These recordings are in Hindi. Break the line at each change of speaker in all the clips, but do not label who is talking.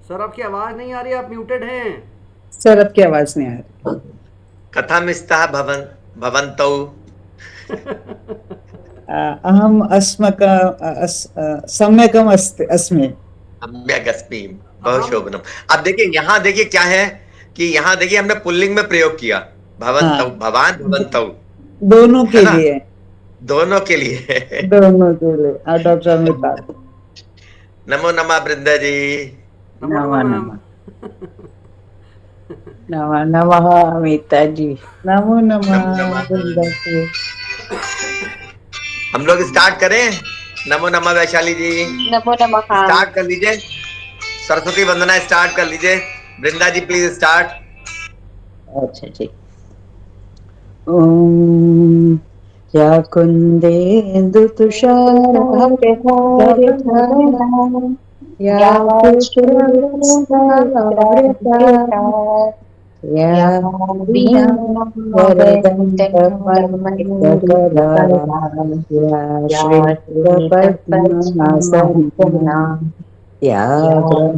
सर आपकी आवाज नहीं आ रही, आप म्यूटेड हैं।
सर आपकी आवाज नहीं आ रही।
कथमिस्तः भवन्तौ
अहम अस्मक सम्यकम अस्मि।
सम्यक् अस्मि। बहुत
हम
शोभनम। अब देखिए, यहाँ देखिए क्या है कि यहाँ देखिए हमने पुल्लिंग में प्रयोग किया,
हाँ,
भवन्तौ, भवान भवन्तौ,
दोनों
है
के
ना,
लिए।
दोनों के लिए।
दोनों के लिए डॉक्टर अमिताभ।
नमो नमः वृंदा जी।
नमो नमः
नमः
मैम।
नमः। नमः नमः अमिता जी। नमो
नमो
नमः
नमः।
वृंदा जी।
हम लोग स्टार्ट करें। नमो नमः वैशाली जी,
नमो नमः।
स्टार्ट कर लीजिए। सरस्वती वंदना स्टार्ट कर लीजिए। वृंदा जी प्लीज स्टार्ट।
अच्छा जी। ओम या कुंदेन्दु तुषारहारधवला या
या
पुष्पवस्त्रावृता
शुभ्रवस्त्रावृता
या
या
वीणावरदण्डमण्डितकरा
वीणावरदण्डमण्डितकरा
या
या
श्वेतपद्मासना
श्वेतपद्मासना
या
या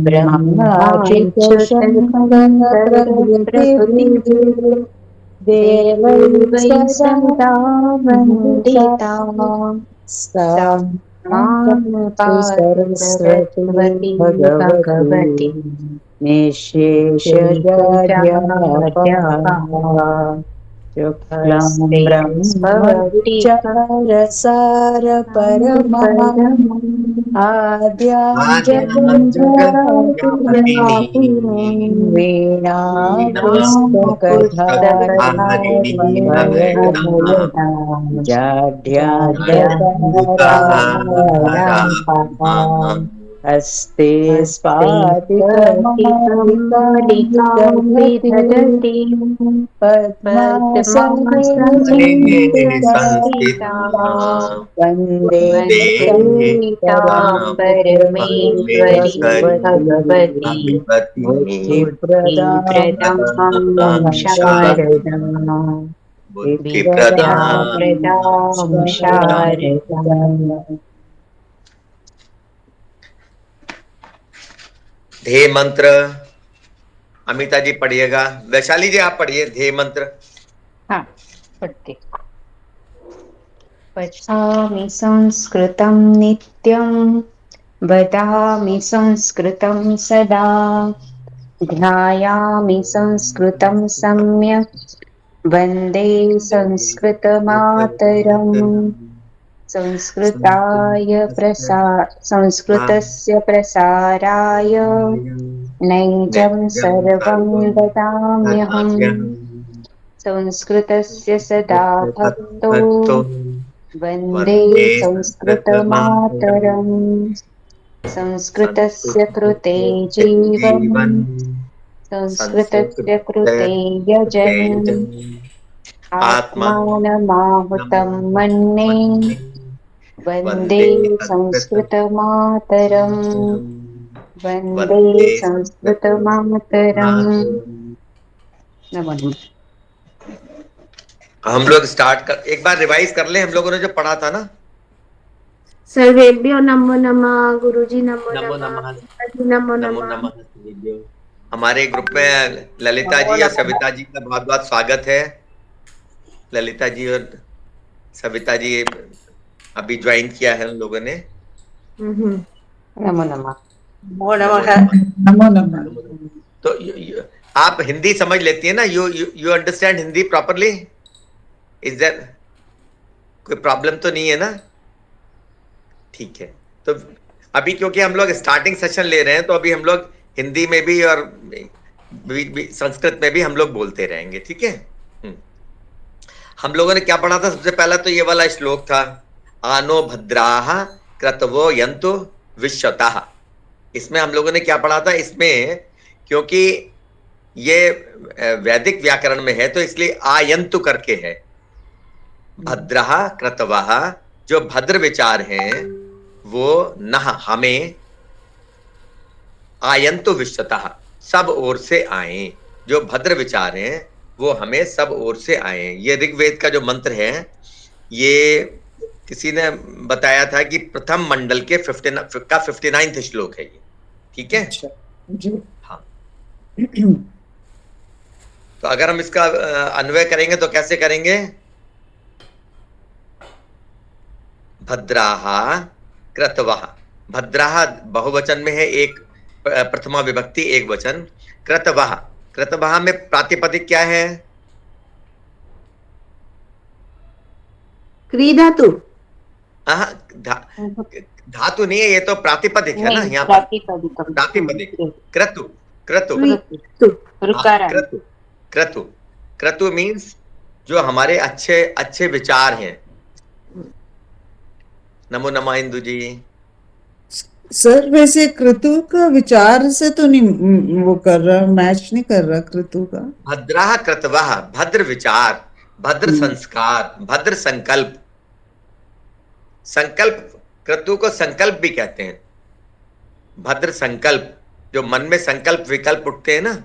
ब्रह्माच्युतशङ्करप्रभृतिभिः
ब्रह्माच्युतशङ्करप्रभृतिभिः देवैः
देवैः
सदा
सदा वन्दिता
सा
सा मां
पातु
पातु
सरस्वती
सरस्वती
भगवती
भगवती
निःशेषजाड्यापहा
निःशेषजाड्यापहा हस्ते
शुक्लाम्बरं
स्फटिका
मधुच्चारसार परमः
परमम्
आद्याञ्जलिं
आद्याजगद्व्यापिनी
वीणापुस्तकधारिणी भयदां
वीणापुस्तकधारिणीभयदाम्
जाड्यान्तकाराः हस्ते
हस्ते
स्फाटिकमालिकां
स्फटिकमालिकां
विदधति
विदधति
पद्मासने संस्थिता
संस्थिता
वन्दे
वन्दे
वन्दे तां
तां
परमेश्वरीं
परमेश्वरीं
भगवती
भगवतीं
भगवती
बुद्धिप्रदां
बुद्धिप्रदां शारदां
बुद्धिप्रदां
विद्याप्रदां शारदाम्।
ध्येय मंत्र अमिता जी पढ़िएगा। वैशाली जी आप पढ़िए ध्येय मंत्र।
हाँ, पढ़ते। पठामि संस्कृतं नित्यं वदामि संस्कृतं सदा ध्यायामि संस्कृतं सम्यक् वन्दे संस्कृतमातरम्। संस्कृतस्य प्रसाराय नैजं सर्वं ददाम्यहम्। संस्कृतस्य सदा भक्तो वन्दे संस्कृतमातरम्। संस्कृतस्य कृते जीवम् संस्कृतस्य कृते यजन् आत्मानमाहुतं मन्ये वन्दे संस्कृतमातरम्। वन्दे संस्कृतमातरम्। नमो नमः।
हम लोग स्टार्ट कर, एक बार रिवाइज कर ले हम लोगों ने जो पढ़ा था ना।
सर्वेभ्यो नमो नमः। गुरुजी नमो
नमो
नमः।
नमः।
पिताजी नमो
नमो
नमः।
नमः सर्वेभ्यो। हमारे ग्रुप में ललिता जी और सविता जी का बहुत बहुत स्वागत है। ललिता जी और सविता जी अभी ज्वाइन किया है उन लोगों ने।
नमो नमः।
नमो
नमो
नमः।
नमः।
नमो नमः।
तो आप हिंदी समझ लेती है ना? You understand Hindi properly? Is there कोई प्रॉब्लम तो नहीं है ना? ठीक है। तो अभी क्योंकि हम लोग स्टार्टिंग सेशन ले रहे हैं तो अभी हम लोग हिंदी में भी और संस्कृत में भी हम लोग बोलते रहेंगे, ठीक है। हम लोगों ने क्या पढ़ा था? सबसे पहला तो ये वाला श्लोक था, आनो भद्राः क्रतवो यन्तु विश्वतः। इसमें हम लोगों ने क्या पढ़ा था? इसमें क्योंकि ये वैदिक व्याकरण में है तो इसलिए आयंतु करके है। भद्रः क्रतवः, जो भद्र विचार हैं वो नः हमें, आयंतु विश्वतः सब ओर से आए। जो भद्र विचार हैं वो हमें सब ओर से आए। ये ऋग्वेद का जो मंत्र है, ये किसी ने बताया था कि प्रथम मंडल के 59 श्लोक है ये, ठीक है।
अच्छा।
जी।
हाँ, तो अगर हम इसका अन्वय करेंगे तो कैसे करेंगे? भद्राः क्रतवः। भद्राः बहुवचन में है, एक प्रथमा विभक्ति एक वचन। क्रतवः, क्रतवः में प्रातिपदिक क्या है?
क्री धातु।
धातु नहीं है, ये तो प्रातिपदिक है ना
नहीं,
यहाँ पर।
प्रातिपदिकम।
प्रातिपदिक क्रतु, क्रतु।
ऋकारांत।
क्रतु, क्रतु, क्रतु मीन्स जो हमारे अच्छे अच्छे विचार हैं। नमो नमः इंदु जी।
सर वैसे क्रतु का विचार से तो नहीं वो कर रहा, मैच नहीं कर रहा क्रतु का।
भद्राः क्रतवः, भद्र विचार, भद्र संस्कार, भद्र संकल्प। संकल्प, क्रतु को संकल्प भी कहते हैं। भद्र संकल्प, जो मन में संकल्प विकल्प उठते हैं ना,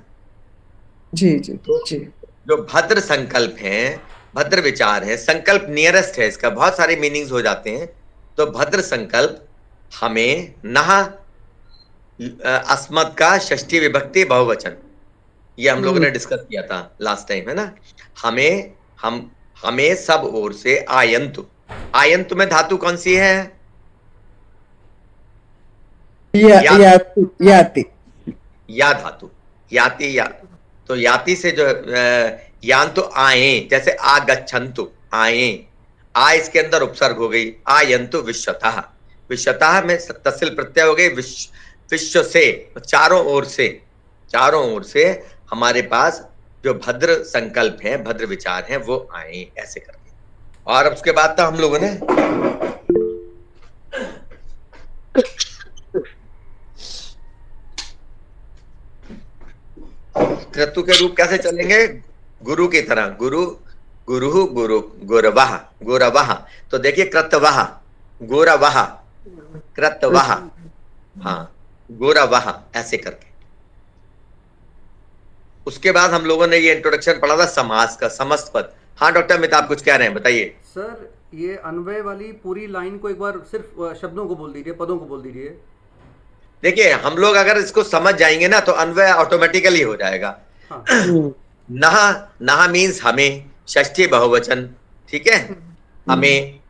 जी जी जी।
जो भद्र संकल्प हैं, भद्र विचार है। संकल्प नियरेस्ट है, इसका बहुत सारे मीनिंग्स हो जाते हैं। तो भद्र संकल्प हमें नह अस्मत् का षष्ठी विभक्ति बहुवचन, ये हम लोगों ने डिस्कस किया था लास्ट टाइम, है ना। हमें सब ओर से आयंतु, आयंतु में धातु कौन सी है?
याति।
या धातु, याति, या तो याति से जो यान तो आए, जैसे आगच्छन्तु, आए, आ इसके अंदर उपसर्ग हो गई। आयंतु विश्वतः, विश्वतः में तस्सिल प्रत्यय हो गई। विश्व से, चारों ओर से, चारों ओर से हमारे पास जो भद्र संकल्प है, भद्र विचार हैं, वो आए, ऐसे करके। और उसके बाद तो हम लोगों ने क्रतु के रूप कैसे चलेंगे? गुरु की तरह, गुरु, गुरु, गुरु, गुरवः, गुरवः। तो देखिए क्रतवः, गुरवः, क्रतवः, हाँ, गुरवः, ऐसे करके। उसके बाद हम लोगों ने ये इंट्रोडक्शन पढ़ा था समास का, समस्त पद। हाँ डॉक्टर अमित, आप कुछ कह रहे हैं, बताइए।
सर ये अन्वय वाली पूरी लाइन को एक बार सिर्फ शब्दों को बोल दीजिए, पदों को बोल दीजिए।
देखिए हम लोग अगर इसको समझ जाएंगे ना तो अन्वय ऑटोमेटिकली हो जाएगा।
हाँ।
नह, नह मीन्स हमें, षष्ठी बहुवचन, ठीक है, हमें।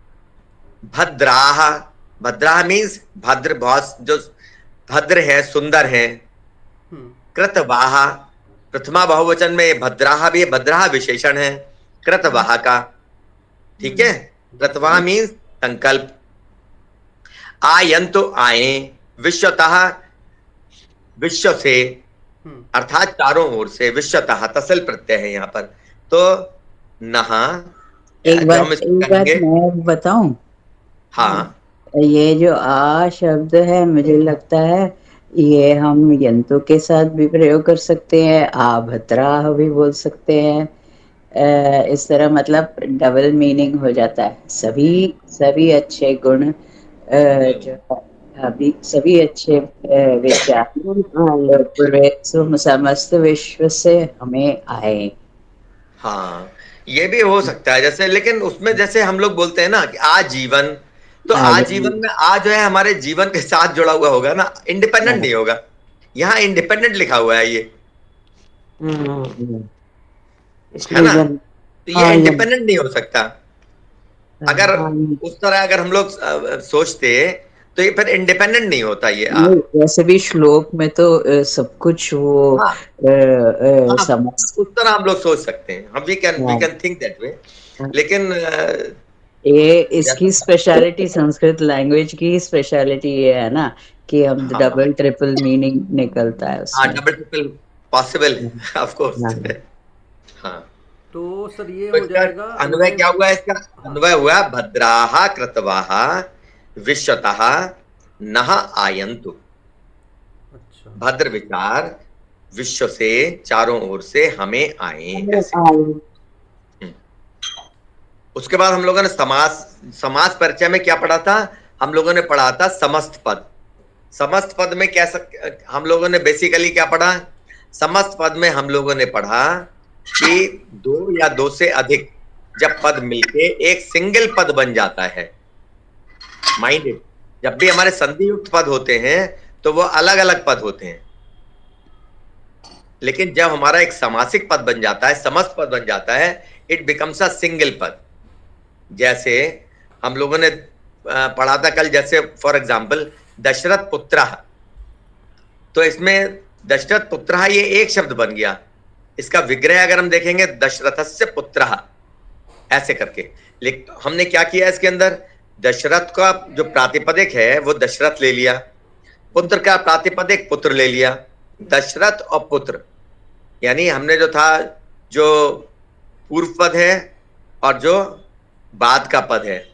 भद्राह, भद्राह मीन्स भद्र, बहुत जो भद्र है, सुंदर है। कृतवाह, प्रथमा बहुवचन में भद्राह भी है, भद्राह विशेषण है कृतवाह का, ठीक है। कृतवाह मीन्स संकल्प। आयंतु, आए, विश्वतः, विश्व से, अर्थात चारों ओर से, विश्वतः तसल प्रत्यय है यहाँ पर। तो नहा,
एक बात मैं बताऊं।
हाँ,
ये जो आ शब्द है, मुझे लगता है ये हम यंतु के साथ भी प्रयोग कर सकते हैं, आ भद्राह भी बोल सकते हैं। इस तरह मतलब डबल मीनिंग हो जाता है। सभी अच्छे गुण जो अभी सभी अच्छे विचार समस्त विश्व से हमें आए।
हाँ, ये भी हो सकता है। जैसे लेकिन उसमें जैसे हम लोग बोलते हैं ना कि आजीवन, तो आजीवन में आ जो है हमारे जीवन के साथ जुड़ा हुआ होगा ना, इंडिपेंडेंट नहीं होगा। यहाँ इंडिपेंडेंट लिखा हुआ है ये, है ना। तो ये इंडिपेंडेंट नहीं हो सकता। अगर उस तरह अगर हम लोग सोचते तो ये फिर इंडिपेंडेंट नहीं होता ये।
वैसे भी श्लोक में तो सब कुछ वो
उस तरह हम लोग सोच सकते हैं, हम we can think that way. लेकिन
ये इसकी स्पेशलिटी, संस्कृत लैंग्वेज की स्पेशलिटी ये है ना कि हम डबल ट्रिपल मीनिंग निकलता है उसमें।
Double triple possible, of course. हाँ,
तो सर ये हो जाएगा।
अन्वय क्या हुआ इसका? अन्वय हुआ भद्राः कृतवाः विश्वतः नः आयन्तु। अच्छा। भद्र विचार विश्व से, चारों ओर से हमें आए, ऐसे। उसके बाद हम लोगों ने समास परिचय में क्या पढ़ा था? हम लोगों ने पढ़ा था समस्त पद। समस्त पद में क्या हम लोगों ने बेसिकली क्या पढ़ा? समस्त पद में हम लोगों ने पढ़ा कि दो या दो से अधिक जब पद मिलके एक सिंगल पद बन जाता है। माइंडेड, जब भी हमारे संधि युक्त पद होते हैं तो वो अलग अलग पद होते हैं, लेकिन जब हमारा एक समासिक पद बन जाता है, समस्त पद बन जाता है, इट बिकम्स अ सिंगल पद। जैसे हम लोगों ने पढ़ा था कल, जैसे फॉर एग्जाम्पल दशरथ पुत्र, तो इसमें दशरथ पुत्र ये एक शब्द बन गया। इसका विग्रह अगर हम देखेंगे दशरथस्य पुत्र ऐसे करके, लेकिन हमने क्या किया इसके अंदर, दशरथ का जो प्रातिपदिक है वो दशरथ ले लिया, पुत्र का प्रातिपदिक पुत्र ले लिया, दशरथ और पुत्र, यानी हमने जो था जो पूर्व पद है और जो बाद का पद है,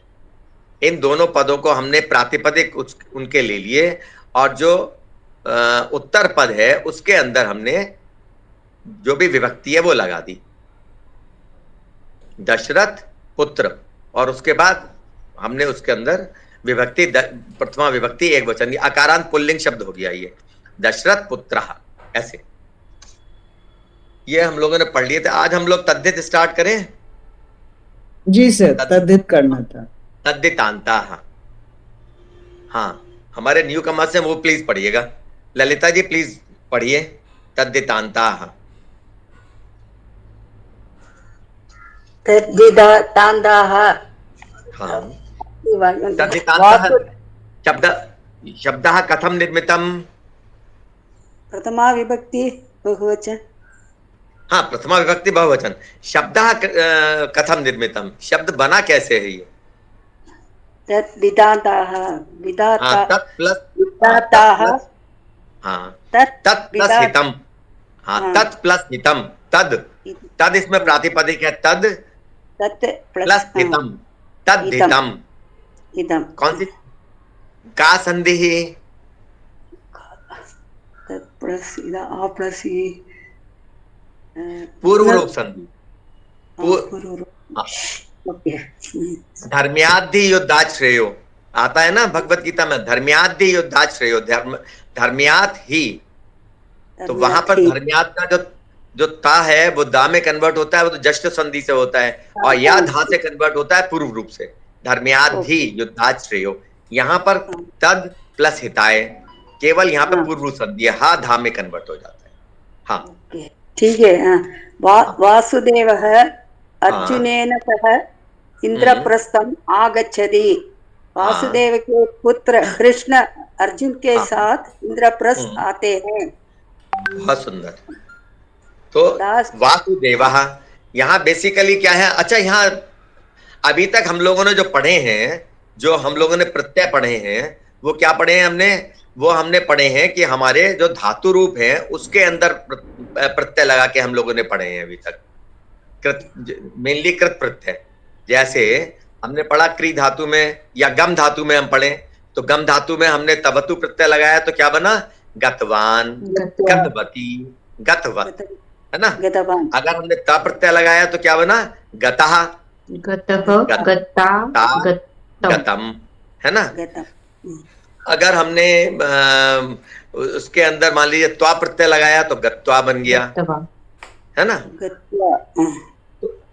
इन दोनों पदों को हमने प्रातिपदिक उनके ले लिए, और जो उत्तर पद है उसके अंदर हमने जो भी विभक्ति है वो लगा दी, दशरथ पुत्र, और उसके बाद हमने उसके अंदर विभक्ति प्रथमा विभक्ति एक वचन, अकारांत पुल्लिंग शब्द हो गया ये दशरथ पुत्र ऐसे। ये हम लोगों ने पढ़ लिए थे। आज हम लोग तद्धित स्टार्ट करें।
जी सर, तद्धित करना था।
तद्धितांता, हाँ हमारे न्यू कमर्स हैं वो प्लीज पढ़िएगा। ललिता जी प्लीज पढ़िए तद्धितांता।
तद्धितान्ताः
हाँ, तद्धितान्तः शब्दः कथं निर्मितम्?
प्रथमा विभक्ति बहुवचन।
हाँ, प्रथमा विभक्ति बहुवचन। शब्दः कथं निर्मितम्? शब्द बना कैसे है ये?
तद्धितान्ताः, विधाता,
तत् प्लस
विधाताः,
हाँ तत् प्लस हितम, हाँ तत् प्लस हितम, तद इसमें प्रातिपदिक है, तद प्लस हितम, तद हितम।
हितम
कौन सी का संधि है?
तत् प्लस आ प्लस
पूर्व रूप संधि। धर्म्याद्धि युद्धात् श्रेयो आता है ना भगवत गीता में, धर्म्याद्धि युद्धात् श्रेयो, धर्म्यात् ही, तो वहां पर धर्म्यात् का जो ता है वो दा में कन्वर्ट होता है, वो तो जश्न संधि से होता है, और या धा से कन्वर्ट होता है पूर्व रूप से, धर्म्याद्धि युद्धात् श्रेयो। यहाँ पर तद प्लस हिताय, केवल यहाँ पे पूर्व रूप संधि है, हा धा में कन्वर्ट हो जाता है। हाँ
ठीक है। वासुदेवः अर्जुनेन सह इंद्रप्रस्थम आगच्छति। वासुदेव के पुत्र कृष्ण अर्जुन के साथ इंद्रप्रस्थ आते हैं।
बहुत सुंदर। तो वासुदेवः यहाँ बेसिकली क्या है? अच्छा, यहाँ अभी तक हम लोगों ने जो पढ़े हैं, जो हम लोगों ने प्रत्यय पढ़े हैं, वो क्या पढ़े हैं हमने? वो हमने पढ़े हैं कि हमारे जो धातु रूप हैं उसके अंदर प्रत्यय लगा के हम लोगों ने पढ़े हैं अभी तक, मेनली कृत प्रत्यय। जैसे हमने पढ़ा क्री धातु में या गम धातु में हम पढ़े, तो गम धातु में हमने तवतु प्रत्यय लगाया तो क्या बना? गतवान, गतवती, गतवत, है ना। अगर हमने ता प्रत्यय लगाया तो क्या बना? गतः, गतम, है ना। अगर हमने उसके अंदर मान लीजिए त्वा प्रत्यय लगाया तो गत्वा बन गया, है ना।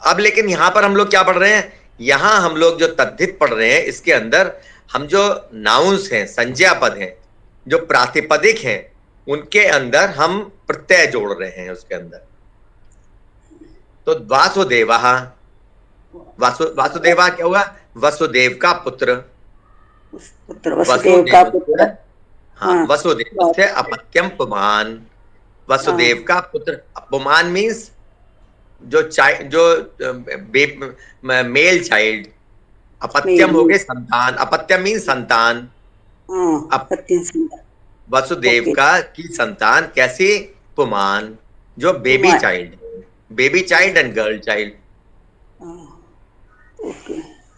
अब लेकिन यहाँ पर हम लोग क्या पढ़ रहे हैं? यहाँ हम लोग जो तद्धित पढ़ रहे हैं, इसके अंदर हम जो नाउन्स हैं, संज्ञा पद हैं, जो प्रातिपदिक हैं, उनके अंदर हम प्रत्यय जोड़ रहे हैं उसके अंदर। तो वासुदेवः, वासुदेवा क्या हुआ? वसुदेव का पुत्र,
वसुदेव का पुत्र।
हाँ, वसुदेव से अपत्यम पुमान, वसुदेव का पुत्र। पुमान मीन्स जो मेल चाइल्ड, अपत्यम हो गए संतान, अपत्यम मीन्स संतान, वसुदेव का की संतान कैसी? पुमान, जो baby child, baby child and girl child.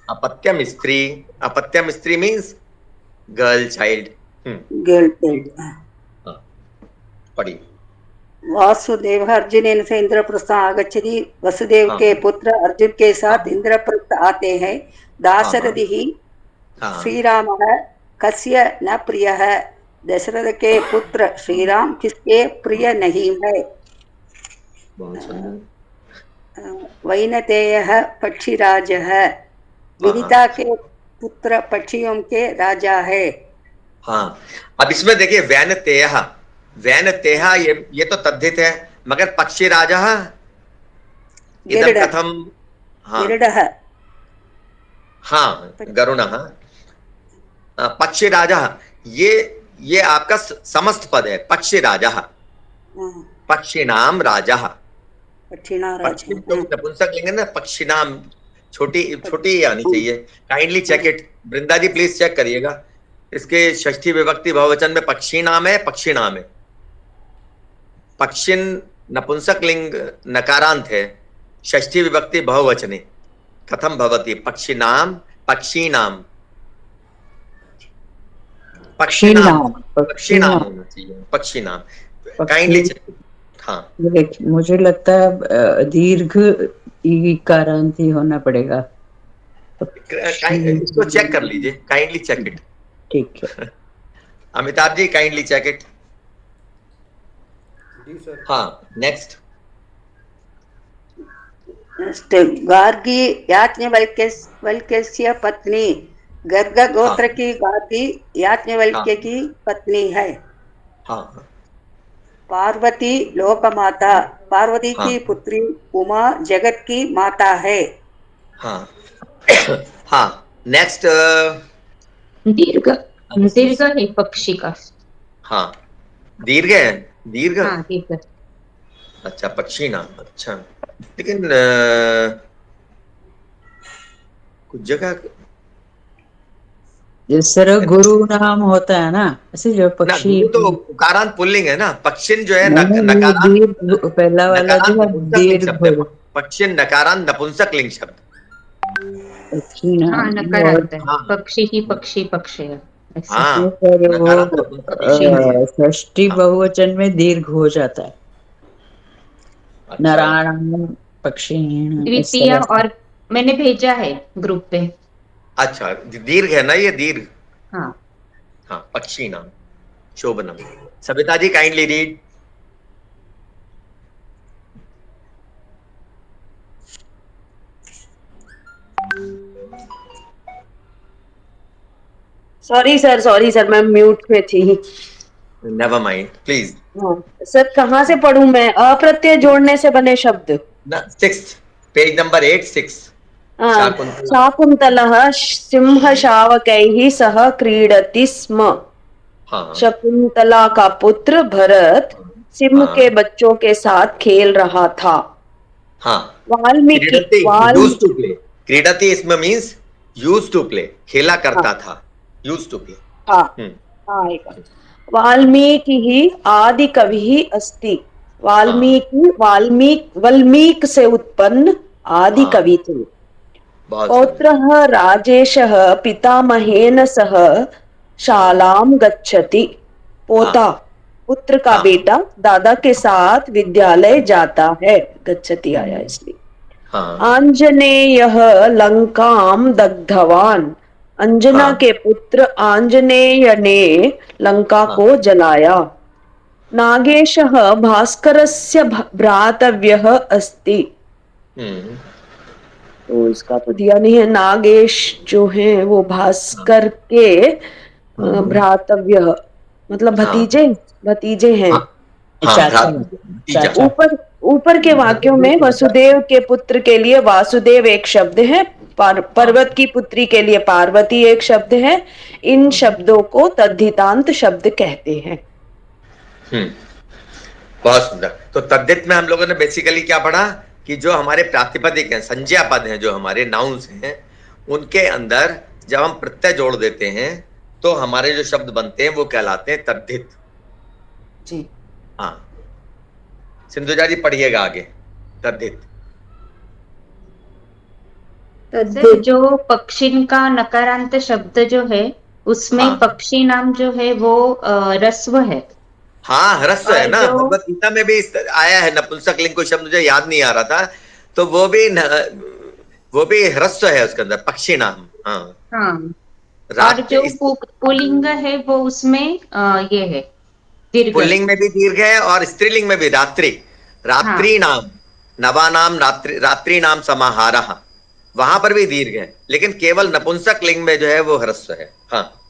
अपत्यम स्त्री, अपत्यम स्त्री means girl child.
Girl child.
पढ़ी।
वासुदेव अर्जुनेन से इंद्रप्रस्थ आगच्छति। वसुदेव के पुत्र अर्जुन के साथ इंद्रप्रस्थ आते हैं। दाशरथि ही श्रीरामः कस्य न प्रियः? दशरथ के पुत्र श्रीराम किसके प्रिय नहीं है? वैनतेयः पक्षीराजः, विदिता के पुत्र पक्षियों के राजा है। हाँ,
अब इसमें देखिए वैनतेयः, वैनतेयः ये तो तद्धित है, मगर पक्षिराजः इदं
गरुड
कथम, हाँ
गरुडः
हाँ गरुणः, पक्षिराजः, ये आपका समस्त पद है। पक्षिराजः, पक्षिणाम राजः,
पक्षिणा
पक्षी
राजा।
तो नपुंसक लिंग है ना, पक्षिणाम छोटी छोटी आनी चाहिए। Kindly check it Vrinda ji, please check करिएगा। इसके षष्ठी विभक्ति बहुवचन में पक्षिणाम है, पक्षिणाम है। पक्षिन नपुंसक लिंग नकारांत है, षष्ठी विभक्ति बहुवचने कथम भवति? पक्षिनाम, पक्षिणाम, पक्षिणाम, पक्षिणाम होना चाहिए, पक्षिनाम। Kindly check. हाँ
मुझे लगता है दीर्घ ईकारांत ही होना पड़ेगा।
इसको चेक कर लीजिए, काइंडली चेक इट।
ठीक है।
Amitabh ji kindly check it.
जी सर।
हाँ नेक्स्ट।
गार्गी याज्ञवल्क्य पत्नी, गर्ग गोत्र की गार्गी याज्ञवल्क्य की पत्नी है।
हाँ
पार्वती लोकमाता, पार्वती
हाँ
की पुत्री उमा जगत की माता है।
हाँ हाँ नेक्स्ट।
दीर्घ, दीर्घ है पक्षी का।
हाँ दीर्घ है, दीर्घ।
हाँ दीर्घ।
अच्छा पक्षी नाम, अच्छा। लेकिन कुछ जगह
जिस तरह गुरु नाम होता है ना, ऐसे जो
ना,
पक्षी
गुरु तो उकारांत पुल्लिंग है ना, पक्षिन जो है
नहीं,
नकारांत,
दीर्घ पहला वाला जो
नकारांत
है
नपुंसक लिंग
दीर्घ
शब्द है।
हो
पक्षिन नकारांत नपुंसक लिंग शब्द।
पक्षी
हाँ
नाम। और
नकारांत है,
हाँ
पक्षी ही पक्षी पक्षी है ऐसे।
हाँ
फिर
नकारांत
वो
नपुंसक लिंग है।
षष्ठी
हाँ,
बहुवचन में दीर्घ हो जाता है।
अच्छा
नारायण, पक्षीण, इस
द्वितीय,
तरह से।
और मैंने भेजा है ग्रुप पे।
अच्छा, दीर्घ है ना ये, दीर्घ।
हाँ
हाँ पक्षी नाम, शोभनम। Savita ji kindly read.
Sorry sir, मैं म्यूट में थी।
Never mind please.
हाँ सर, कहाँ से पढ़ूं मैं? अप्रत्यय जोड़ने से बने शब्द।
ना 6 पेज नंबर 8 6।
हाँ,
शाकुंतला।
शाकुन्तलः सिंहशावकैः सह क्रीडति स्म।
हाँ
शकुंतला का पुत्र भरत सिंह के
हाँ
बच्चों के साथ खेल रहा था।
हाँ।
वाल्मीकि
क्रीडति, यूज टू प्ले। क्रीडति इसमें मीन्स यूज टू प्ले, खेला
हाँ
करता था, यूज टू प्ले।
हाँ हाँ, एक वाल्मीकि आदि कवि अस्ति। वाल्मीक से उत्पन्न आदि
हाँ
कवि थे।
बहुत सुंदर।
पौत्रः राजेशः पितामहेन सह शालां गच्छति। पोता, पुत्र का
हाँ
बेटा दादा के साथ विद्यालय जाता है। गच्छति आया इसलिए।
हाँ
आंजनेयः लंकां दग्धवान। अंजना
हाँ
के पुत्र आंजनेय ने लंका
हाँ
को जलाया। नागेशः भास्करस्य भ्रातव्यः अस्ति।
हम्म
तो इसका तो दिया नहीं है। नागेश जो है वो भास्कर के भ्रातव्य, मतलब
हाँ
भतीजे हैं।
हाँ हाँ भतीजा।
चाचा।
ऊपर के वाक्यों में वसुदेव के पुत्र के लिए वासुदेव एक शब्द है, पर्वत की पुत्री के लिए पार्वती एक शब्द है। इन शब्दों को तद्धितांत शब्द कहते हैं।
बहुत सुंदर। तो तद्धित में हम लोगों ने बेसिकली क्या पढ़ा कि जो हमारे प्रातिपदिक हैं, संज्ञा पद हैं, जो हमारे नाउन्स हैं, उनके अंदर जब हम प्रत्यय जोड़ देते हैं तो हमारे जो शब्द बनते हैं वो कहलाते हैं तद्धित।
जी
हाँ सिंधुजा जी पढ़िएगा आगे। तद्धित।
सर, जो पक्षिन का नकारांत शब्द जो है उसमें
हाँ
पक्षी नाम जो है वो रस्व है।
हाँ ह्रस्व है
और
ना,
जो
भगवत गीता में भी आया है नपुंसक लिंग, को शब्द मुझे याद नहीं आ रहा था, तो वो भी ह्रस्व है उसके अंदर, पक्षी नाम। हाँ
हाँ, और
रात
जो पुल्लिंग है वो उसमें ये है दीर्घ।
पुल्लिंग में भी दीर्घ है और स्त्रीलिंग में भी रात्रि।
हाँ
रात्रि नाम, नवानाम रात्रि, रात्रि नाम समाहारः, वहां पर भी दीर्घ है, लेकिन केवल नपुंसक लिंग में जो है वो ह्रस्व है। हाँ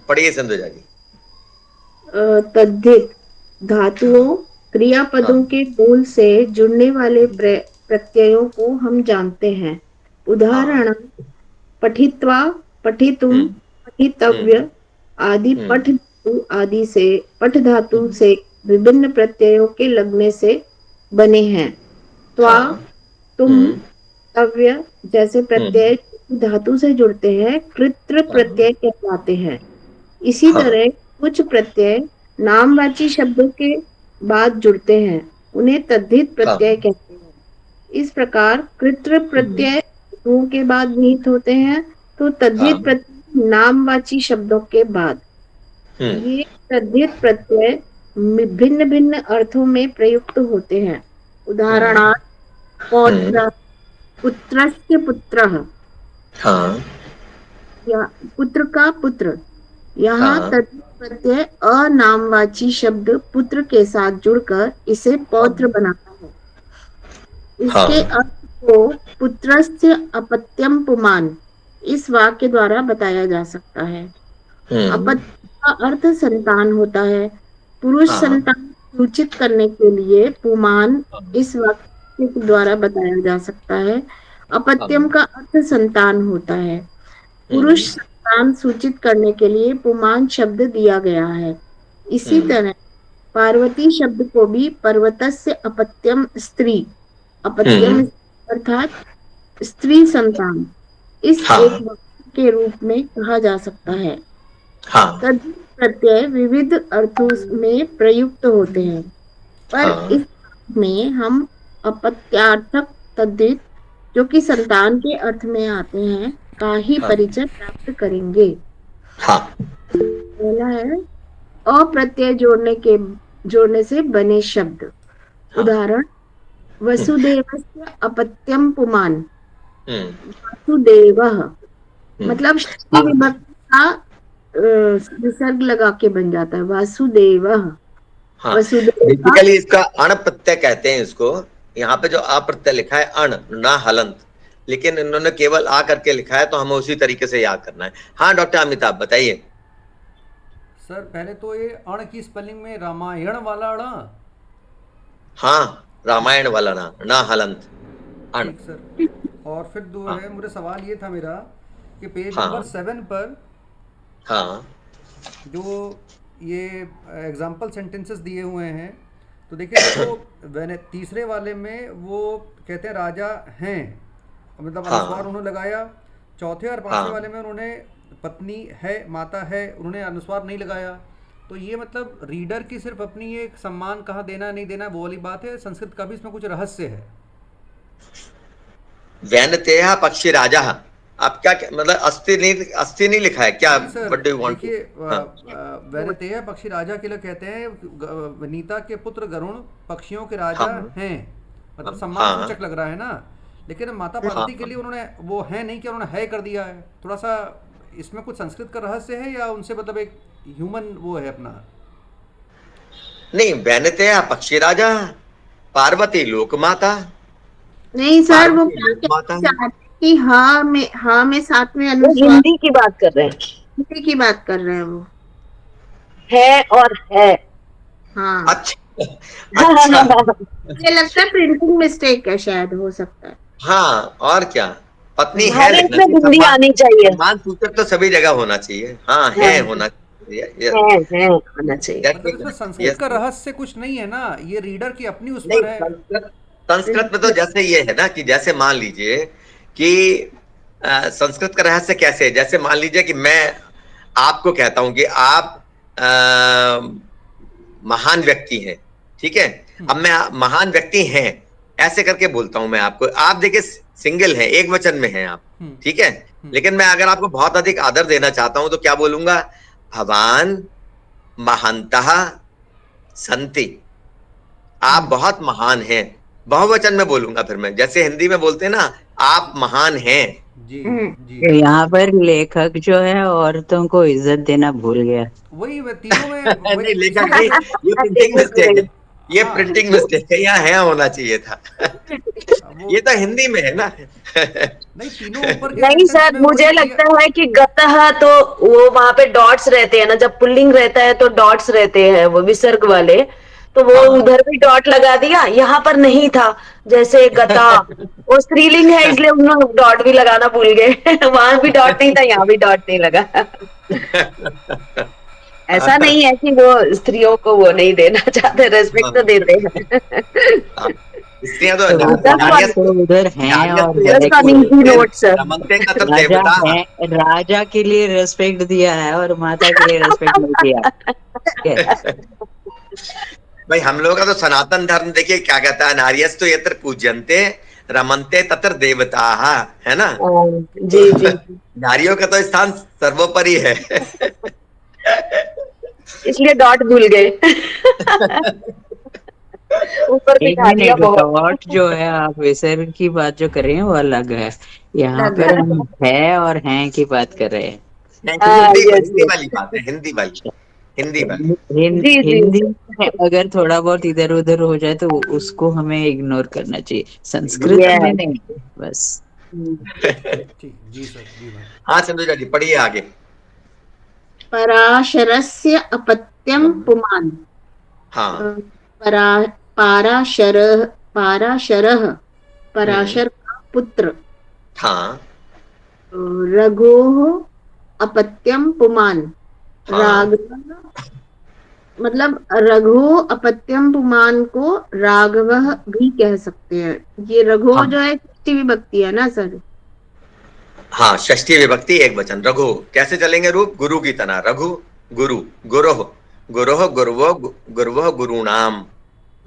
पढ़िए सिंधुजा जी।
तद्धित
धातुओं क्रियापदों
हाँ।
के मूल से जुड़ने वाले प्रत्ययों को हम जानते हैं। उदाहरण पठित्वा, पठितुम, पठितव्य आदि पठ धातु आदि से पठ धातु से विभिन्न प्रत्ययों के लगने से बने हैं। त्वा, तुम, तव्य जैसे प्रत्यय धातु से जुड़ते हैं कृत्र प्रत्यय कहलाते हैं। इसी तरह कुछ प्रत्यय नामवाची शब्दों के बाद जुड़ते हैं, उन्हें तद्धित प्रत्यय कहते हैं। इस प्रकार कृत्र प्रत्यय धातुओं के बाद निहित होते हैं, तो तद्धित प्रत्यय नामवाची शब्दों के बाद। ये तद्धित प्रत्यय भिन्न भिन्न अर्थों में प्रयुक्त होते हैं। उदाहरणार्थ पौत्र, पुत्रस्य पुत्रः, या पुत्र का पुत्र। यहाँ तद्धित प्रत्यय अनामवाची शब्द पुत्र के साथ जुड़कर इसे पौत्र बनाता है। इसके अर्थ को पुत्रस्य अपत्यम पुमान इस वाक्य द्वारा बताया जा सकता है। अपत्य का अर्थ संतान होता है। पुरुष संतान सूचित करने के लिए पुमान इस वाक्य द्वारा बताया जा सकता है। अपत्यम का अर्थ संतान होता है। पुरुष संतान सूचित करने के लिए पुमान शब्द दिया गया है। इसी तरह पार्वती शब्द को भी पर्वतस्य अपत्यम स्त्री, अपत्यम अर्थात स्त्री संतान, इस एक वाक्य के रूप में कहा जा सकता है। तद्धित प्रत्यय विविध अर्थों में प्रयुक्त होते हैं, पर इस में हम अपत्यार्थक तद्धित जो कि संतान के अर्थ में आते हैं का ही परिचय प्राप्त करेंगे। पहला है अप्रत्यय जोड़ने से बने शब्द। उदाहरण वसुदेवस्य अपत्यम पुमान, वासुदेवः मतलब विभक्ति का विसर्ग लगा के बन जाता है वासुदेवः।
बेसिकली इसका अण प्रत्यय कहते हैं इसको। यहाँ पे जो अप्रत्यय लिखा है अण ना हलंत, लेकिन इन्होंने केवल आ करके लिखा है, तो हमें उसी तरीके से याद करना है। हाँ डॉक्टर अमिताभ बताइए।
सर पहले तो ये अण की स्पेलिंग में रामायण वाला अण,
हाँ रामायण वाला ना हलंत अण।
सर और फिर दो है, मुझे सवाल ये था मेरा कि पेज नंबर 7 पर जो ये एग्जाम्पल सेंटेंसेस दिए हुए हैं, तो देखिए तो तीसरे वाले में वो कहते हैं राजा हैं, मतलब अनुस्वार उन्होंने लगाया। चौथे और पांचवें वाले में उन्होंने पत्नी है, माता है, उन्होंने अनुस्वार नहीं लगाया। तो ये मतलब रीडर की सिर्फ अपनी एक सम्मान कहाँ देना नहीं देना वो वाली बात है, संस्कृत का भी इसमें कुछ रहस्य है।
वैनतेय पक्षी राजा, आप क्या मतलब अस्थि नहीं लिखा है क्या? What do you want?
देखिए वैनतेय पक्षी राजा के लिए कहते हैं वनीता के पुत्र गरुण पक्षियों के राजा हैं, मतलब सम्मान सूचक लग रहा है ना। लेकिन माता पार्वती के लिए उन्होंने वो है नहीं कि उन्होंने है कर दिया है। थोड़ा सा इसमें कुछ संस्कृत का रहस्य है या उनसे मतलब एक ह्यूमन वो है अपना?
नहीं, वैनतेय पक्षी राजा, पार्वती लोक माता।
नहीं सर, वो क्या चाहते कि हाँ में साथ में अनुस्वार।
हिंदी की बात कर रहे हैं,
हिंदी की बात कर रहे हैं वो
है और है।
हाँ
अच्छा अच्छा
मुझे लगता है प्रिंटिंग मिस्टेक है, शायद हो सकता है।
हाँ और क्या, पत्नी है लिखना
हिंदी आनी चाहिए।
सम्मान सूचक तो सभी जगह होना चाहिए। हाँ है होना चाहिए,
है होना चाहिए।
मतलब इसमें संस्कृत का रहस्य कुछ नहीं है ना, ये रीडर की अपनी उस पर है।
संस्कृत में तो जैसे ये है ना कि जैसे मान लीजिए कि संस्कृत का रहस्य कैसे है, जैसे मान लीजिए कि मैं आपको कहता हूं कि आप महान व्यक्ति हैं, ठीक है। अब मैं महान व्यक्ति हैं ऐसे करके बोलता हूं मैं आपको। आप देखिए सिंगल है, एक वचन में है आप, ठीक है। लेकिन मैं अगर आपको बहुत अधिक आदर देना चाहता हूं तो क्या बोलूंगा? भवान महानतः सन्ति, आप बहुत महान हैं। बहुवचन में बोलूंगा फिर मैं, जैसे हिंदी में बोलते हैं ना आप महान हैं।
जी जी।
यहाँ पर लेखक जो है औरतों को इज्जत देना भूल गया।
वही तीनों में
नहीं लेखक नहीं, ये प्रिंटिंग मिस्टेक है, ये प्रिंटिंग मिस्टेक है, यहाँ है होना चाहिए था। ये तो हिंदी में है ना।
नहीं तीनों ऊपर
नहीं सर, मुझे लगता है कि गतः तो वो वहां पे डॉट्स रहते हैं ना, जब पुल्लिंग रहता है तो डॉट्स रहते हैं वो विसर्ग वाले, तो वो
हाँ।
उधर भी डॉट लगा दिया, यहाँ पर नहीं था। जैसे गता, वो स्त्रीलिंग है इसलिए उन्होंने डॉट भी लगाना भूल गए। वहां भी डॉट नहीं था, यहाँ भी डॉट नहीं लगा। ऐसा नहीं है कि वो स्त्रियों को वो नहीं देना चाहते, रेस्पेक्ट तो देते हैं।
स्त्रियां तो
तो
नारियस
तो उधर हैं
नारियस
और
तो
है
जस्ट ऑन
कि
इजी नोट सर।
रमन्ते तत्र
राजा
देवता।
है, राजा के लिए रेस्पेक्ट दिया है और माता के लिए रेस्पेक्ट नहीं दिया। ठीक है।
भाई हम लोगों का तो सनातन धर्म देखिए क्या कहता है, नारियस तो यत्र पूज्यन्ते रमन्ते तत्र देवता, है ना।
जी जी।
नारियों का तो स्थान सर्वोपरि है।
इसलिए डॉट भूल गए। ऊपर
एक
दिखा दिया
मिनट,
बहुत।
डॉट जो है आप विसर्ग की बात जो कर रहे हैं वो अलग है। यहाँ
अलग
पर
है।
हम है और हैं की बात कर रहे हैं।
हिंदी
यस
हिंदी वाली
यस।
बात है, हिंदी वाली, हिंदी वाली।
जी जी
हिंदी
सर।
में अगर थोड़ा बहुत इधर उधर हो जाए तो उसको हमें इग्नोर करना चाहिए, संस्कृत में
यस।
नहीं। बस।
ठीक, जी सर, जी मैम।
हाँ चंद्रिका जी पढ़िए आगे।
पराशरस्य अपत्यम पुमान्।
हाँ।
पाराशरः पराशर का पुत्र।
हाँ।
रघोः अपत्यम पुमान्।
हाँ।
राघव, मतलब रघु अपत्यम पुमान को राघवः भी कह सकते हैं। ये रघु
हाँ।
जो है षष्ठी विभक्ति है ना सर।
हाँ षष्ठी विभक्ति एक वचन। रघु कैसे चलेंगे रूप, गुरु की तरह। रघु गुरु, गुरोह गुरोह गुरुवो गुरुवो गुरुणाम,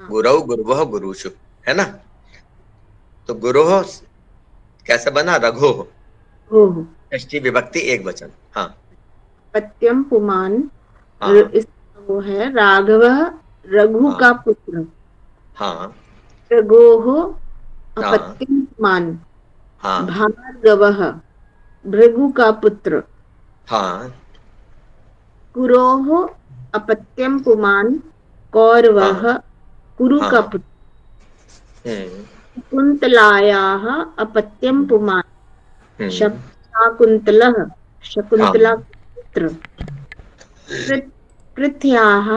गुरौ गुरुवो गुरुषु, है ना। तो गुरोह कैसे बना, रघु
हो
षष्ठी विभक्ति एक वचन। हाँ।
अपत्यम पुमान।
हाँ।
वो है राघवः रघु
हाँ।
का पुत्र।
हाँ।
रघोः
हाँ।
अपत्यम पुमान।
हाँ।
भार्गवः भृगु का पुत्र।
हाँ।
कुरोः अपत्यम पुमान। कौरवः
हाँ।
कुरु का
हाँ।
पुत्र। शकुन्तलायाः अपत्यम पुमान्। शाकुन्तलः शकुन्तला का पुत्र। पृथ्याः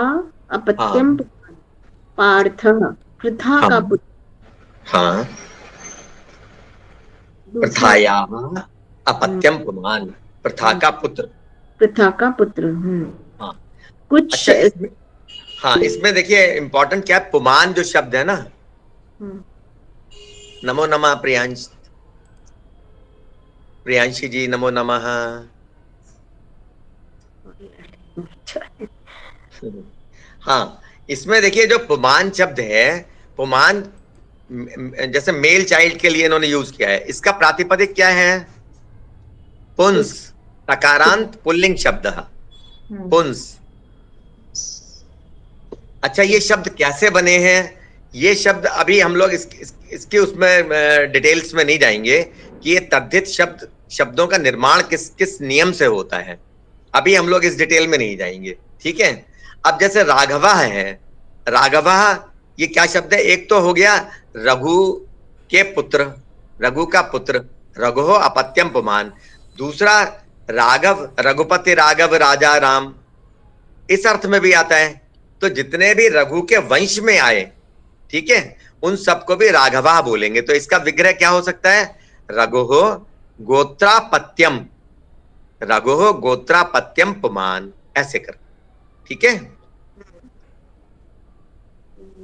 अपत्यम पुमान्। पार्थः पृथा का पुत्र।
हाँ। प्रथायाः अपत्यम पुमान्, प्रथा का पुत्र।
पृथा का पुत्र।
हाँ।
कुछ
अच्छा इसमें, हाँ इसमें देखिए इंपॉर्टेंट क्या है, पुमान जो शब्द है ना। नमो नमः प्रियांश, प्रियांशी जी नमो नमः। हाँ इसमें देखिए जो पुमान शब्द है, पुमान जैसे मेल चाइल्ड के लिए इन्होंने यूज किया है। इसका प्रातिपदिक क्या है, पुंस, टकारांत पुल्लिंग शब्द पुंस। अच्छा ये शब्द कैसे बने हैं, ये शब्द अभी हम लोग इसके उसमें डिटेल्स में नहीं जाएंगे कि ये तद्धित शब्दों का निर्माण किस किस नियम से होता है, अभी हम लोग इस डिटेल में नहीं जाएंगे, ठीक है। अब जैसे राघवा है, राघवा ये क्या शब्द है, एक तो हो गया रघु के पुत्र, रघु का पुत्र, रघु अपत्यम पुमान। दूसरा राघव, रघुपति राघव राजा राम, इस अर्थ में भी आता है। तो जितने भी रघु के वंश में आए, ठीक है, उन सबको भी राघवा बोलेंगे। तो इसका विग्रह क्या हो सकता है, रघु गोत्रापत्यम, रघु गोत्रापत्यम पुमान, ऐसे कर, ठीक है।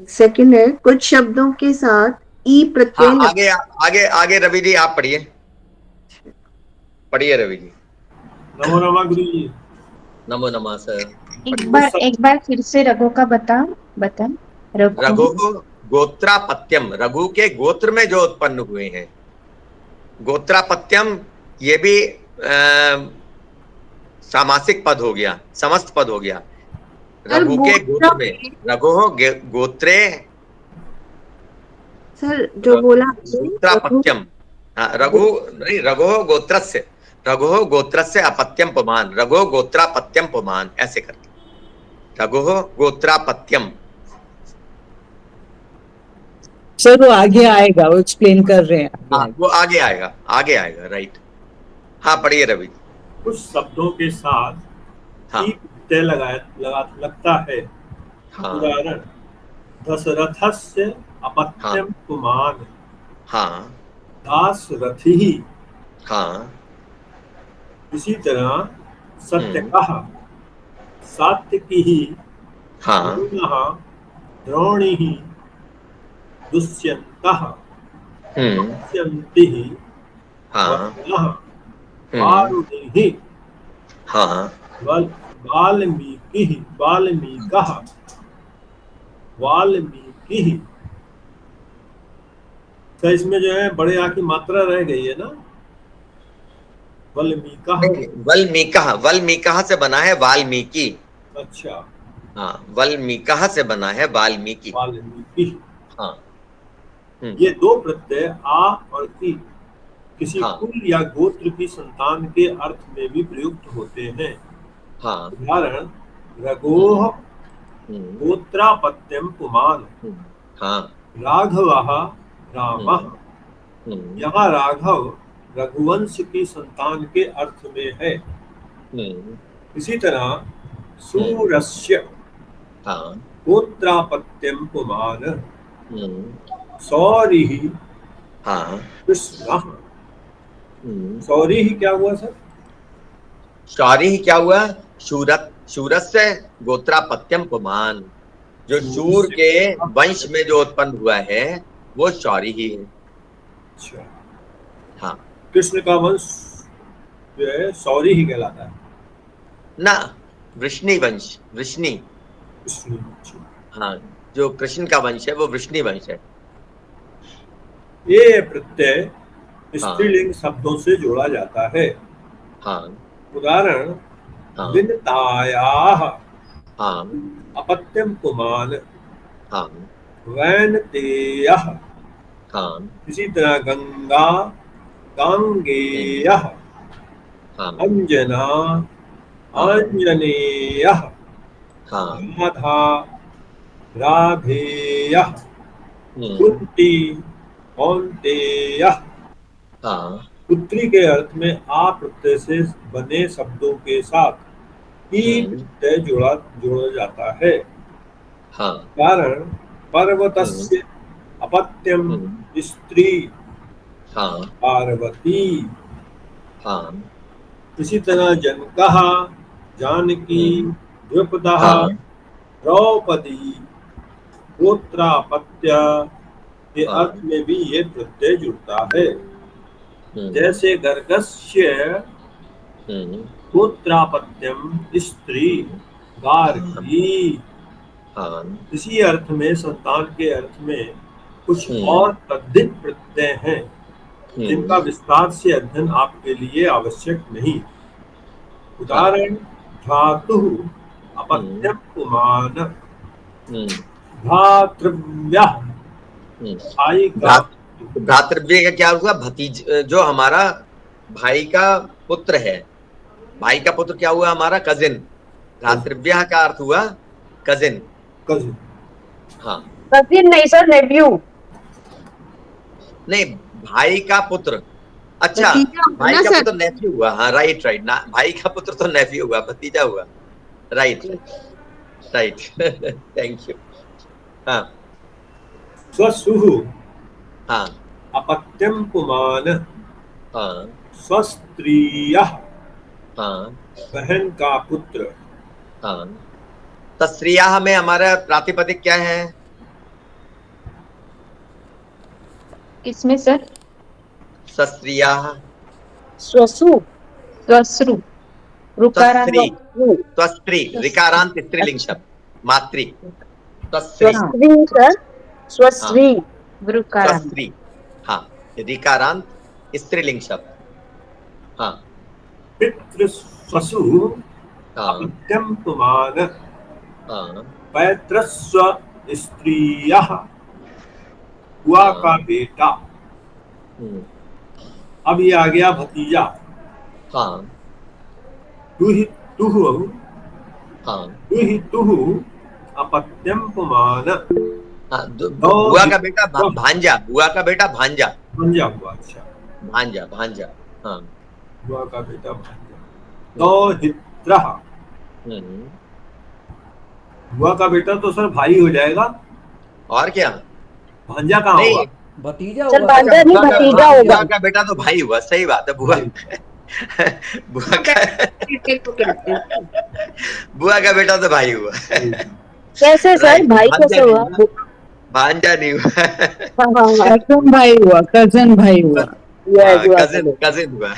सेकंड है कुछ शब्दों के साथ ई प्रत्यय।
हाँ आगे आगे आगे रवि जी आप पढ़िए, पढ़िए रवि जी।
नमो नमः गुरु जी।
नमो नमः सर।
एक बार फिर से रघु का बता।
रघु गोत्रापत्यम, रघु के गोत्र में जो उत्पन्न हुए हैं, गोत्रापत्यम ये भी सामासिक पद हो गया, समस्त पद हो गया। रघु के गोत्र में, रघु गोत्रे
सर जो बोला
गोत्रापत्यम, रघु नहीं, रघु गोत्रस्य, रघु गोत्रस्य अपत्यम पुमान, रघु गोत्रापत्यम पुमान, ऐसे करके रघु गोत्रापत्यम।
सर वो आगे आएगा, वो एक्सप्लेन कर रहे हैं।
हाँ वो आगे आएगा, आगे आएगा, राइट। हाँ पढ़िए रवि।
कुछ शब्दों के साथ
हाँ
लगता है।
हाँ।
उदाहरण दशरथस्य अपत्यम पुमान
हाँ
दासरथि।
हाँ
इसी तरह सत्यकः सात्विकी
हाँ
द्रोणः द्रोणिः दुष्यन्तः दुष्यन्तिः
हाँ
वर्णः वारुणिः
हाँ
वाल्मीकिः वाल्मीकिः। तो इसमें जो है बड़े आ की मात्रा रह गई है ना, वाल्मीका।
वल्मीका से बना है वाल्मीकि।
अच्छा
हाँ वाल्मीका से बना है वाल्मीकि।
वाल्मीकि।
हाँ
ये दो प्रत्यय आ और ई किसी
हाँ
कुल या गोत्र की संतान के अर्थ में भी प्रयुक्त होते हैं।
हाँ
उदाहरण रघोः गोत्रापत्यम पुमान
हाँ
राघवः रामः। यहाँ राघव रघुवंश की संतान के अर्थ में है। इसी तरह सूरस्य गोत्रापत्यम पुमान सौरिः कृष्णः। सौरिः क्या हुआ सर?
शौरी क्या हुआ? शूरस्य गोत्रापत्यम पुमान, जो शूर के वंश में जो उत्पन्न हुआ है वो शौरी ही है।
अच्छा
हाँ
कृष्ण का वंश जो है सौरी ही कहलाता है
ना, वृष्णि वंश। वृष्णि हाँ, जो कृष्ण का वंश है वो वृष्णि वंश है।
ये प्रत्यय स्त्रीलिंग शब्दों से जोड़ा जाता है।
हाँ
उदाहरण विनतायाः अपत्यम पुमान वैनतेयः। इसी तरह गंगा गांगेयः अंजना आंजनेयः राधा राधेयः कुंती कौंतेयः। पुत्री के अर्थ में आ प्रत्यय से बने शब्दों के साथ ई प्रत्यय जोड़ा जाता है। कारण पर्वतस्य अपत्यम स्त्री पार्वती। इसी तरह जनकः जानकी द्रुपदः द्रौपदी गोत्रापत्य के अर्थ में भी ये प्रत्यय जुड़ता है। जैसे गर्गस्य गोत्रापत्यम स्त्री गार्गी। इसी अर्थ में संतान के अर्थ में कुछ और तद्धित प्रत्यय हैं जिनका विस्तार से अध्ययन आपके लिए आवश्यक नहीं। उदाहरण धातु अपत्यम पुमान भ्रातृव्यः। भाई का
भ्रातृव्य का क्या हुआ? भतीज, जो हमारा भाई का पुत्र है। भाई का पुत्र क्या हुआ? हमारा कजिन। भ्रातृव्य का अर्थ हुआ कजिन।
कजिन
हाँ
कजिन नहीं सर, नेव्यू।
नहीं, भाई का पुत्र। अच्छा, भाई का पुत्र नेफ्यू हुआ। हाँ राइट राइट ना, भाई का पुत्र तो नेफ्यू हुआ, भतीजा हुआ। Right right thank you. हाँ
स्वसुः
हाँ
अपत्यम पुमान
हाँ
स्वस्त्रियः।
हाँ
बहन का पुत्र।
हाँ, तस्त्रियाः में हमारा प्रातिपदिक क्या है?
किसमें सर?
सस्त्रियाः।
स्वसु स्वश्रु रुकारांत
त्वस्त्री ऋकारांत स्त्रीलिंग शब्द मातृ।
स्वस्त्री सर, स्वस्त्री
स्वस्त्री। हाँ ऋकारांत स्त्रीलिंग शब्द। हाँ
पितृस्वसु अपत्यम पुमान पैतृस्व स्त्रियः। बुआ का बेटा। अब ये आ गया भतीजा। तुह अपत्यम पुमान।
बुआ का बेटा भांजा। बुआ का बेटा भांजा।
भांजा हुआ। अच्छा
भांजा भांजा। हाँ
बुआ का बेटा भांजा। दौहित्रः। बुआ का बेटा तो सर भाई हो जाएगा।
और क्या?
भांजा कहाँ
नहीं,
हुआ?
भतीजा
चल
हुआ
भांजा
सर।
नहीं,
बुआ का
भतीजा होगा।
बुआ का बेटा तो भाई हुआ, सही बात है। बुआ बुआ का बुआ का बेटा तो भाई हुआ।
कैसे सर,
राइट,
भाई
भांजा
कैसे
नहीं
हुआ?
हुआ, भांजा नहीं हुआ।
हाँ हाँ हाँ,
कजन भाई हुआ, कजन भाई हुआ।
यस हुआ
कजिन
सर।
कजिन हुआ।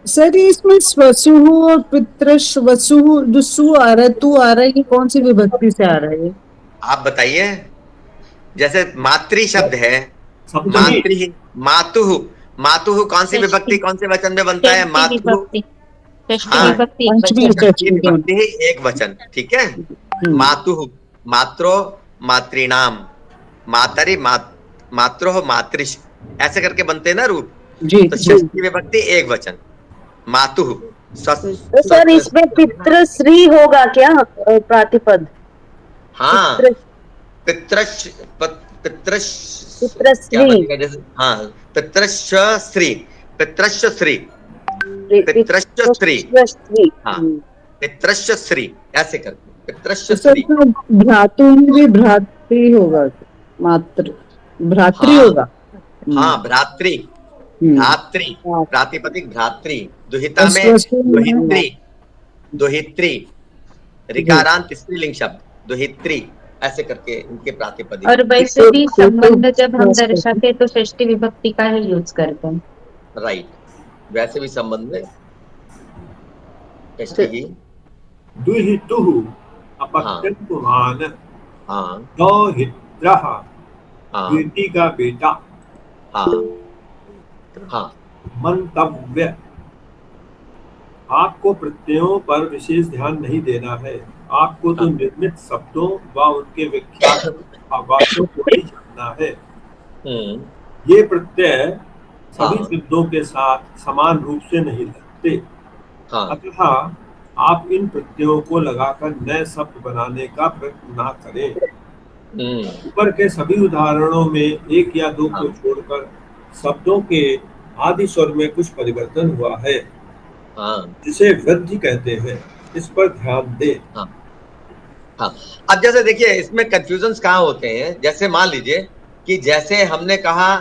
सर ये इसमें स्वसुहु और पितृश, वसुहु जो सु आ रहा है, तू आ रहा है, ये कौन सी विभक्ति से आ रहा है ये?
आप बताइए। जैसे मातृ शब्द है,
सप्तमी।
मातुः, मातुः कौन सी विभक्ति,
षष्ठी।
कौन से वचन में बनता है?
षष्ठी
मातुः।
विभक्ति, षष्ठी
हाँ,
विभक्ति एक
पंचमी
वचन।
षष्ठी
षष्ठी दोनों।
विभक्ति एक वचन, ठीक है। मातुः, मात्रो, मातृणाम, मातरि, मात्रोः, मातृश, ऐसे करके बनते हैं ना रूप।
जी
तो
जी।
षष्ठी विभक्ति एक वचन, मातुः।
तो सर इसमें पितृश्री होगा क्या प्रातिपद?
हाँ,
पितृ
पितृश, पितृश क्या
पितृश्री,
बनेगा? जैसे हाँ, पितृश श्री, पितृश श्री, पितृश श्री,
पितृश्री।
हाँ, पितृश श्री, ऐसे करके पितृश
तो सर
श्री।
इसमें भ्रातु में भी भ्रातृ होगा, मात्र भ्रातृ
हाँ
होगा।
हाँ, भ्रातृ, भ्रातृ, प्रातिपदिक भ्रातृ, दुहिता में दुहित्री, दुहित्री, ऋकारांत स्त्रीलिंग शब्द दुहित्री, ऐसे करके इनके प्रातिपदिक।
और वैसे भी संबंध जब हम दर्शाते तो षष्ठी विभक्ति का ही यूज करते हैं।
राइट, वैसे भी संबंध में षष्ठी ही।
दुहितुः अपत्यं पुमान,
हाँ
दौहित्रः
हाँ
बेटी का बेटा,
हाँ हाँ,
मंतव्य। आपको प्रत्ययों पर विशेष ध्यान नहीं देना है, आपको तो निर्मित शब्दों व उनके विख्यात आवासों को ही जानना है। ये प्रत्यय सभी शब्दों के साथ समान रूप से नहीं लगते, अतः आप इन प्रत्ययों को लगाकर नए शब्द बनाने का प्रयत्न ना करें। ऊपर के सभी उदाहरणों में एक या दो को छोड़कर शब्दों के आदि स्वर में कुछ परिवर्तन हुआ है, जिसे वृद्धि कहते हैं, इस पर ध्यान दें।
हाँ, अब जैसे देखिए इसमें कंफ्यूजन्स कहाँ होते हैं। जैसे मान लीजिए कि जैसे हमने कहा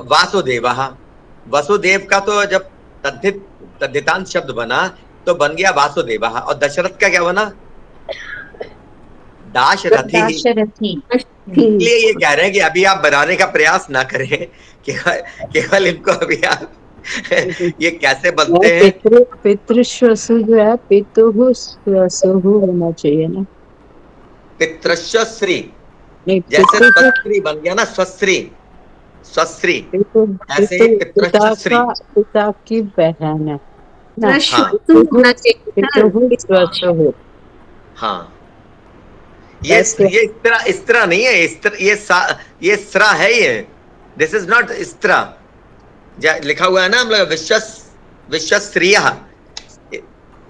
वासुदेवः, वसुदेव का तो जब तद्धितांत शब्द बना तो बन गया वासुदेवः, और दशरथ का क्या बना? दाशरथी। इसलिए ये कह रहे हैं कि अभी आप बनाने का प्रयास ना करें, केवल इनको अभी आप ये कैसे बनते हैं।
पितृश्वसु जो है, पितुः स्वसुः होना चाहिए ना,
पितृश्री, जैसे स्वश्री बन गया ना, स्वश्री, स्वश्री, ऐसे ही पितृश्री
पिता की बहन है।
हाँ, ये इस तरह नहीं है, ये स्रा है, ये दिस इज नॉट इस तरह लिखा हुआ है ना, हम लोग विश्वश्रियः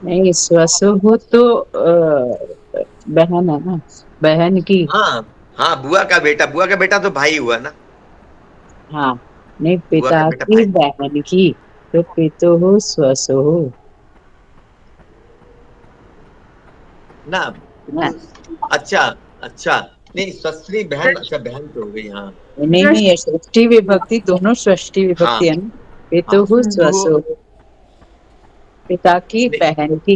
नहीं, स्वसुः तो बहन है ना, बहन की।
हाँ हाँ, बुआ का बेटा तो भाई हुआ ना।
हाँ, नहीं, पिता की बहन की, तो पितुः स्वसुः
ना। अच्छा अच्छा, नहीं स्वश्री बहन, अच्छा बहन तो हो गई। हाँ
नहीं, ये षष्ठी विभक्ति, दोनों षष्ठी विभक्ति है ना। पितुः स्वसुः, पिता की बहन की।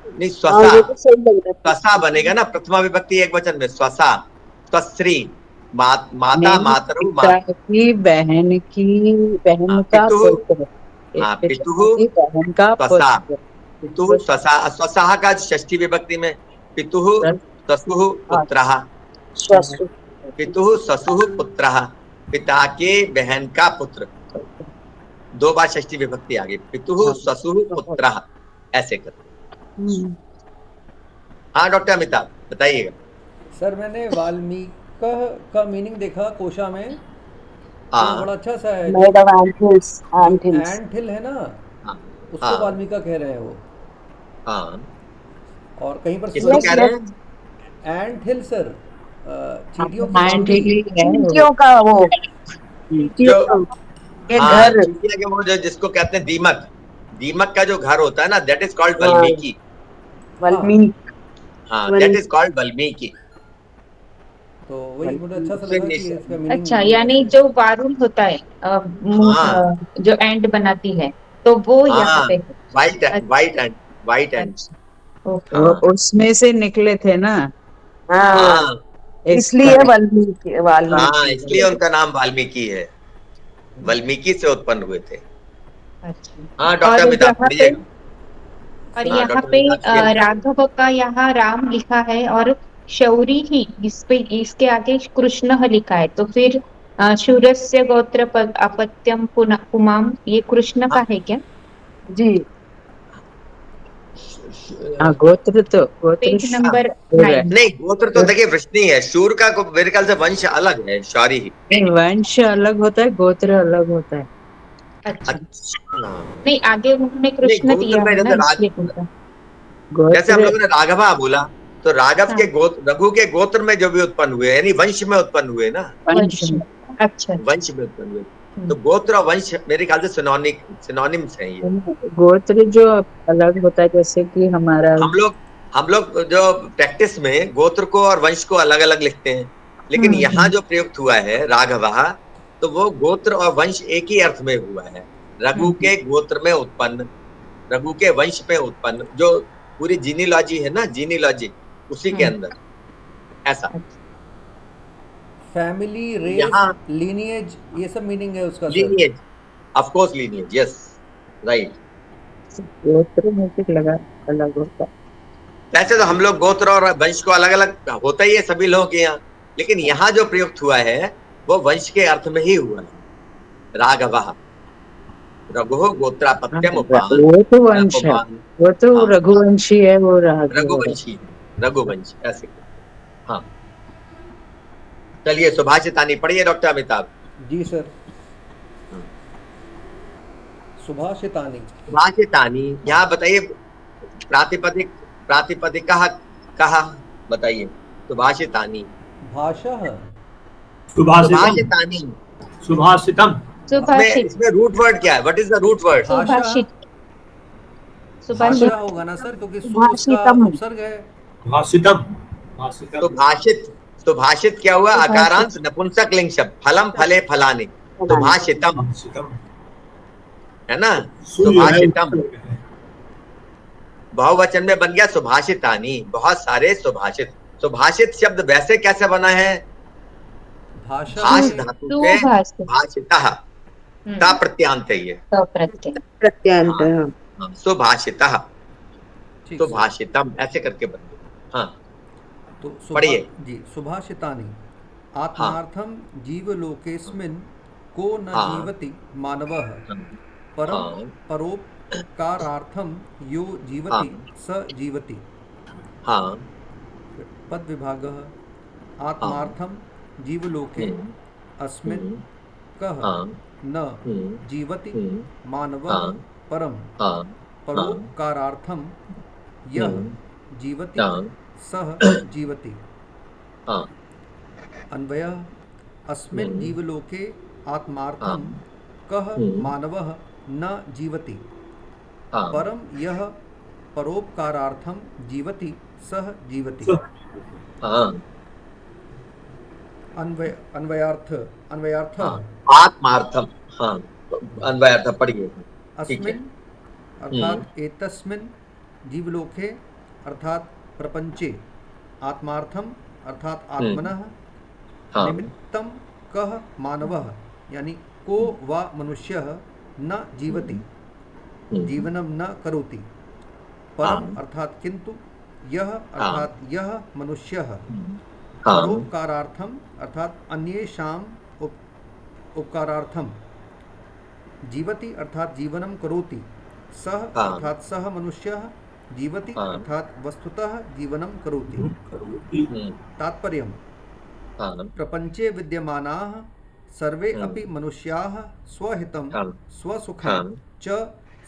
नहीं, स्वसा बनेगा ना, प्रथमा विभक्ति एक वचन में, स्वसा, स्वश्री, माता, मातरु,
पिता की बहन की, बहन का पुत्र,
पितुः,
बहन का पुत्र,
पितुः स्वसाः का षष्ठी विभक्ति में पितुः स्वसुः पुत्रः, पितुः स्वसुः पुत्रः, पिता के बहन का पुत्र, दो बार षष्ठी विभक्ति आ गई, पितुः स्वसुः पुत्रः, ऐसे कर। हाँ डॉक्टर अमिताभ बताइएगा।
सर मैंने वाल्मीकि का मीनिंग देखा कोशा में, तो बड़ा अच्छा सा है। एंटहिल है ना, उसको वाल्मीकि कह रहे हैं वो।
हाँ,
और कहीं पर
किसको कह रहे हैं?
एंटहिल सर,
चींटियों का वो
जो
घर,
वो जो जिसको कहते हैं दीमक, दीमक का जो घर होता है ना, दैट इज कॉल्ड वाल्मीकि। हाँ, that is called वाल्मीकि।
तो वही मुझे अच्छा सा
उससे
लगा कि
निश्चय-
इसका मीनिंग
अच्छा, यानी जो वारुल होता है
हाँ
जो एंड बनाती है, तो वो यहाँ
हाँ,
पे है।
वाइट वाइट एंड
अच्छा, ओके।
वो उसमें से निकले थे ना,
हाँ,
हाँ
इस
इसलिए
कारण।
वाल्मीकि
हाँ,
वाल्मीकि
इसलिए उनका नाम वाल्मीकि है, वाल्मीकि से उत्पन्न हुए थे।
अच्छा।
हाँ डॉक्टर
और
अमिताभ
यहाँ पे
पढ़िएगा।
और
हाँ
यहाँ
डॉक्टर
पे
अमिताभ जी।
राघव का यहाँ राम लिखा है और शौरी ही इस पे, इसके आगे कृष्ण लिखा है, तो फिर शूरस्य गोत्र अपत्यम पुमाम, ये कृष्ण का है क्या?
जी।
हाँ, गोत्र
पेज नंबर
शूर है।
9।
नहीं, गोत्र तो देखिए वृष्णि है, शूर का मेरे ख्याल से वंश अलग है, शौरी ही।
नहीं, वंश अलग होता है, गोत्र अलग होता है।
अच्छा,
अच्छा,
नहीं आगे उन्होंने
नहीं
कृष्ण
गोत्र
दिया
में
है ना,
जैसे
इसलिए पूछा।
जैसे हम
गोत्र
लोगों ने राघवा बोला, तो राघव
हाँ,
के गोत्र, रघु के गोत्र में जो भी उत्पन्न हुए, यानी वंश में उत्पन्न हुए ना,
वंश
वंश।
में।
अच्छा,
वंश में उत्पन्न हुए। तो गोत्र और वंश मेरे ख्याल से सिनोनिम्स हैं ये।
गोत्र जो अलग होता है, जैसे कि हमारा
हम लोग जो प्रैक्टिस में गोत्र को और वंश को अलग अलग लिखते हैं, लेकिन यहाँ जो प्रयुक्त हुआ है राघवा, तो वो गोत्र और वंश एक ही अर्थ में हुआ है। रघु के गोत्र में उत्पन्न, रघु के वंश में उत्पन्न, जो पूरी जीनीलॉजी है ना, जीनीलॉजी उसी के अंदर ऐसा।
फैमिली, रेस,
यहाँ
लीनिएज, ये सब मीनिंग है उसका sir.
Lineage, of course lineage, yes right.
गोत्र में कुछ लगा अलग होता है।
वैसे तो हम लोग गोत्र और वंश को अलग अलग होता ही है सभी लोगों के यहाँ, लेकिन यहाँ जो प्रयुक्त हुआ है वो वंश के अर्थ में ही हुआ है। राघवा, रघु गोत्रापत्यम उपान,
वो तो वंश है,
उपान,
वो तो
हाँ
रघुवंशी है, वो राघव है।
रघुवंशी, रघुवंश ऐसे। हाँ चलिए, सुभाषितानी पढ़िए डॉक्टर अमिताभ।
जी सर। सुभाषितानी।
सुभाषितानी, यहाँ बताइए प्रातिपदिक, प्रातिपदिक कहा बताइए। सुभाषितानी,
भाषः।
सुभाषितानी,
सुभाषितम।
सुभाषित।
इसमें रूट वर्ड क्या है? What is the root word?
सुभाषित।
भाषा होगा ना सर, क्योंकि सु उसका
सुभाषितम।
उपसर्ग है।
भाषितम, भाषितम।
सुभाषित, सुभाषित क्या हुआ?
सुभाषित।
अकारांत नपुंसक लिंग शब्द, फलम फले फलानि, सुभाषितम
भाषितम
है ना।
सु जो है
सुभाषितम
उपसर्ग है।
बहुवचन में बन गया सुभाषितानी, बहुत सारे सुभाषित। सुभाषित शब्द वैसे कैसे बना है?
भाषा
भाष
में
धातु के
सुभाषित।
भाषितः का प्रत्यांत है ये।
तो प्रत्यय।
प्रत्यांत।
हाँ,
हाँ।
हाँ, सुभाषितः,
ठीक सर।
सुभाषितम ऐसे करके बन गया। हाँ
तो
पढ़िए।
जी, सुभाषितानि आत्मार्थम जीवलोकेस्मिन् को न
हाँ
जीवति मानवः
हाँ
परम
हाँ
परोपकारार्थम यो जीवति
हाँ
स जीवति।
हाँ
पद विभागः
हाँ
आत्मार्थम जीवलोके
हम्म,
अस्मिन्
हम्म,
कः
हाँ
न
हम्म,
जीवति
हम्म,
मानवः
हाँ
परम
हाँ हाँ
परोपकारार्थम यह
हम्म,
जीवति
हाँ
सह जीवति।
हाँ
अन्वयः अस्मिन्
हम्म,
जीवलोके
हाँ
आत्मार्थं कः
हम्म,
मानवः न जीवति
हाँ
परम यह परोपकारार्थं जीवति सह जीवति।
हाँ
अन्वयार्थः
हाँ आत्मार्थम, हाँ अन्वयार्थम पढ़िए। ठीक है।
अस्मिन् अर्थात एतस्मिन् जीवलोके अर्थात प्रपंचे आत्मार्थम अर्थात आत्मनः
हाँ
निमित्तं कः मानवः यानी को वा मनुष्यः न जीवति जीवनं न करोति परम अर्थात किंतु यह अर्थात यह मनुष्यः परोपकारार्थम अर्थात अन्येषाम उपकारार्थम जीवति अर्थात जीवनं करोति सह अर्थात सह मनुष्यः जीवति अर्थात वस्तुतः जीवनं करोति। तात्पर्यम् प्रपंचे विद्यमानाः सर्वे अपि मनुष्याः स्वहितं स्वसुखं च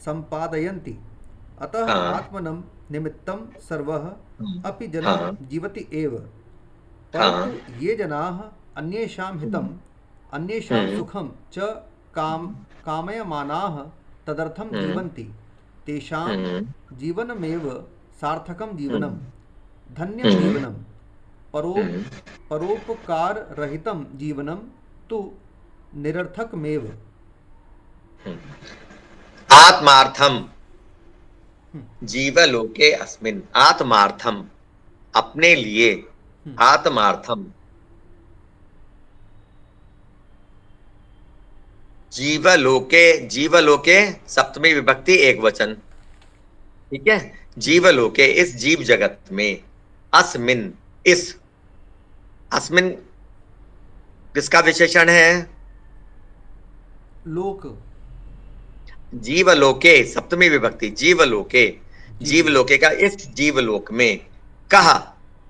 सम्पादयन्ति अतः आत्मनं निमित्तं सर्वः अपि जनः जीवति एव। परन्तु ये जनाः अन्येषां हितं अन्येषां सुखं च कामयमानाः तदर्थं जीवन्ति तेषां जीवनमेव सार्थकं जीवनं धन्यम जीवनम परोपकार रहितम जीवनम तु निरर्थकमेव।
आत्मार्थम जीवलोके अस्मिन्, आत्मार्थम अपने लिए, आत्मार्थम जीवलोके, जीवलोके सप्तमी विभक्ति एक वचन, ठीक है। जीवलोके इस जीव जगत में, अस्मिन इस, अस्मिन किसका विशेषण है?
लोक।
जीवलोके सप्तमी विभक्ति, जीवलोके, जीवलोके का इस जीवलोक में, कहा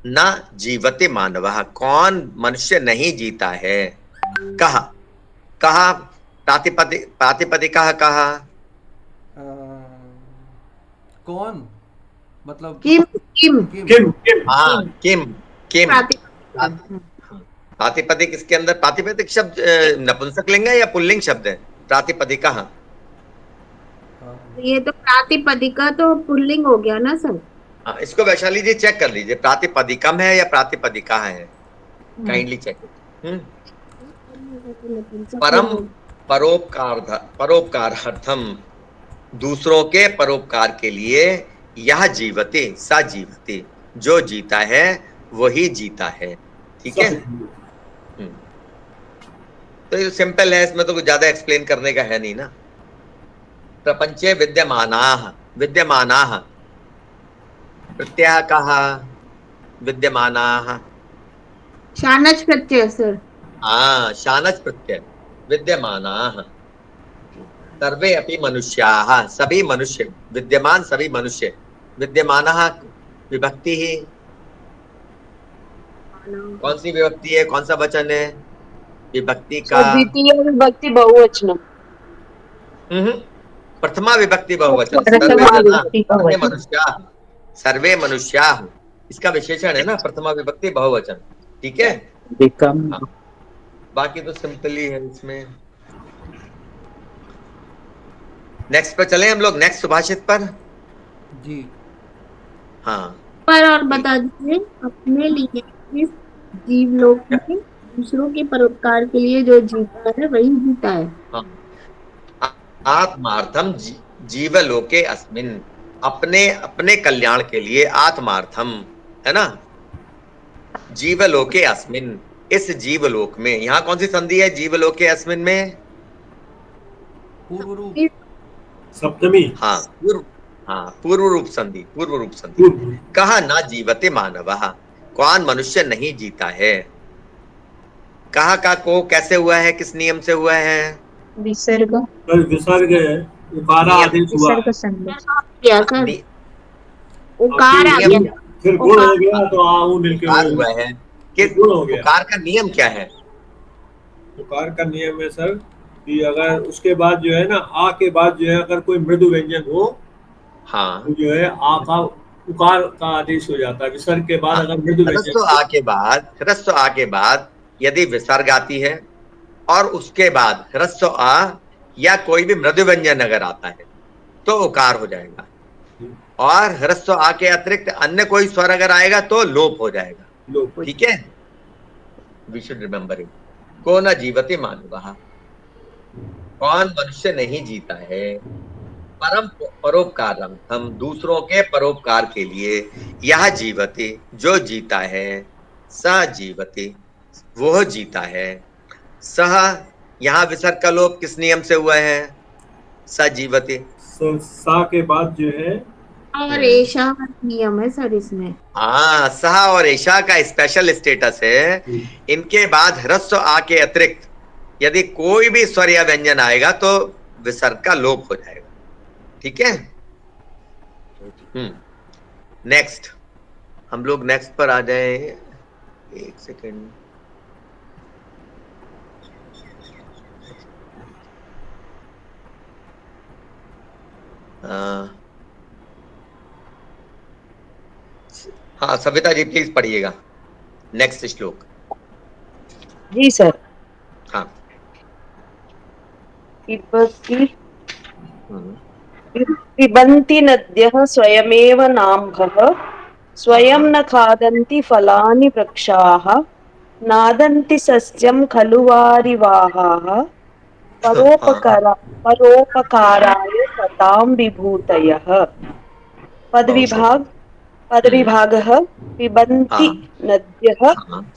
न जीवते मानवः, कौन मनुष्य नहीं जीता है। कहा, कहा प्रातिपदिका, कहा
कौन मतलब
किम किम
हाँ, किम किम प्रातिपदिक, इसके अंदर प्रातिपदिक शब्द नपुंसक लिंग है या पुल्लिंग शब्द है? प्रातिपदिका,
ये तो प्रातिपदिका तो पुल्लिंग हो गया ना सर।
हाँ, इसको वैशाली जी चेक कर लीजिए, प्रातिपदिकम है या प्रातिपदिका है, काइंडली चेक। परम परोपकारार्थम, दूसरों के परोपकार के लिए, यह जीवते सा जीवते, जो जीता है वही जीता है, ठीक है। तो ये सिंपल है, इसमें तो कुछ ज्यादा एक्सप्लेन करने का है नहीं ना। प्रपंचे विद्यमानाः, विद्यमानाः प्रत्यय कहा, विद्यमानाः
शानच प्रत्यय सर।
हाँ, शानच प्रत्यय, विद्यमानाः सर्वे अपि मनुष्याः, सभी मनुष्य, विद्यमान सभी मनुष्य, विद्यमानाः विभक्ति ही, कौन सी विभक्ति है, कौन सा वचन है? विभक्ति का
द्वितीय विभक्ति बहुवचन,
प्रथमा विभक्ति बहुवचन, सर्वे मनुष्याः, सर्वे मनुष्याः इसका विशेषण है ना, प्रथमा विभक्ति बहुवचन, ठीक है। हाँ, बाकी तो सिंपल ही है इसमें। नेक्स्ट पर चले हम लोग, नेक्स्ट सुभाषित पर
जी।
हाँ,
पर और बता दीजिए, अपने लिए इस जीवलोक में दूसरों के परोपकार के लिए जो जीता है वही जीता है।
हाँ। आत्मार्थम जीवलोके अस्मिन्, अपने अपने कल्याण के लिए, आत्मार्थम है ना, जीवलोके अस्मिन् इस जीवलोक में। यहाँ कौन सी संधि है जीवलोके अस्मिन् में?
पूर्व रूप
सप्तमी।
हाँ, पूर्व रूप संधि, पूर्व रूप संधि। कहा ना जीवते मानवः, कौन मनुष्य नहीं जीता है। कहा का को कैसे हुआ है, किस नियम से हुआ है?
विसर्ग,
विसर्ग उकारा आदेश हुआ,
उकार आ गया,
फिर गुण हो गया तो आऊ मिलके
हुआ है। किस
गुण हो गया।
उकार का नियम क्या है?
उकार का नियम है सर कि अगर उसके बाद जो है ना, आ के बाद जो है अगर कोई मृदु व्यंजन हो,
हाँ,
तो जो है आ का उकार का आदेश हो जाता है। विसर्ग के बाद अगर मृदु व्यंजन,
ह्रस्व आ के बाद यदि विसर्ग आती है और उसके बाद ह्रस्व आ या कोई भी मृदु व्यंजन अगर आता है तो उकार हो जाएगा, और ह्रस्व आ के अतिरिक्त अन्य कोई स्वर अगर आएगा तो लोप हो जाएगा, ठीक है। We should remember it. को न जीवते मानवः, कौन मनुष्य नहीं जीता है। परम परोपकारम, हम दूसरों के परोपकार के लिए, यह जीवते जो जीता है, स जीवते वह जीता है। सह, यहाँ विसर्ग का लोप किस नियम से हुआ है? स जीवते,
सा के बाद जो है
और ऐसा नियम है सर इसमें।
हाँ, सह और ऐशा का स्पेशल स्टेटस है। इनके बाद ह्रस्व आ के अतिरिक्त यदि कोई भी स्वर या व्यंजन आएगा तो विसर्ग का लोप हो जाएगा, ठीक है। नेक्स्ट हम लोग नेक्स्ट पर आ जाए, एक सेकेंड। हाँ, सविता जी प्लीज पढ़िएगा नेक्स्ट श्लोक।
जी सर।
हाँ,
पिबन्ति नद्यः स्वयमेव नाम्भः स्वयं न खादन्ति फलानि वृक्षाः नादन्ति सस्यं खलु वारिवाहाः परोपकाराय सतां विभूतयः। पदविभागः पिबन्ति नद्यः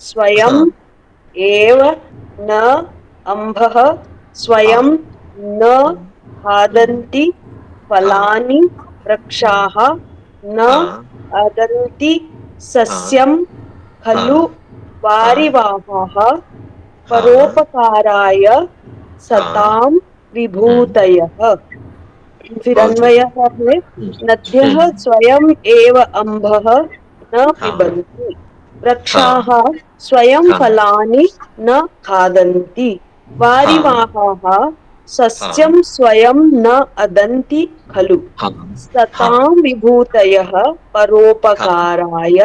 स्वयं एव न अम्भः स्वयं न खादन्ति फलानि वृक्षाः न अदन्ति सस्यं खलु वारिवाहाः परोपकाराय सतां विभूतयः। फिर अन्वयः है नद्यः स्वयं एव अम्भः न पिबन्ति वृक्षाः स्वयं फलानि न खादन्ति वारिवाहाः सस्यं स्वयं न अदन्ति खलु सतां विभूतयः परोपकाराय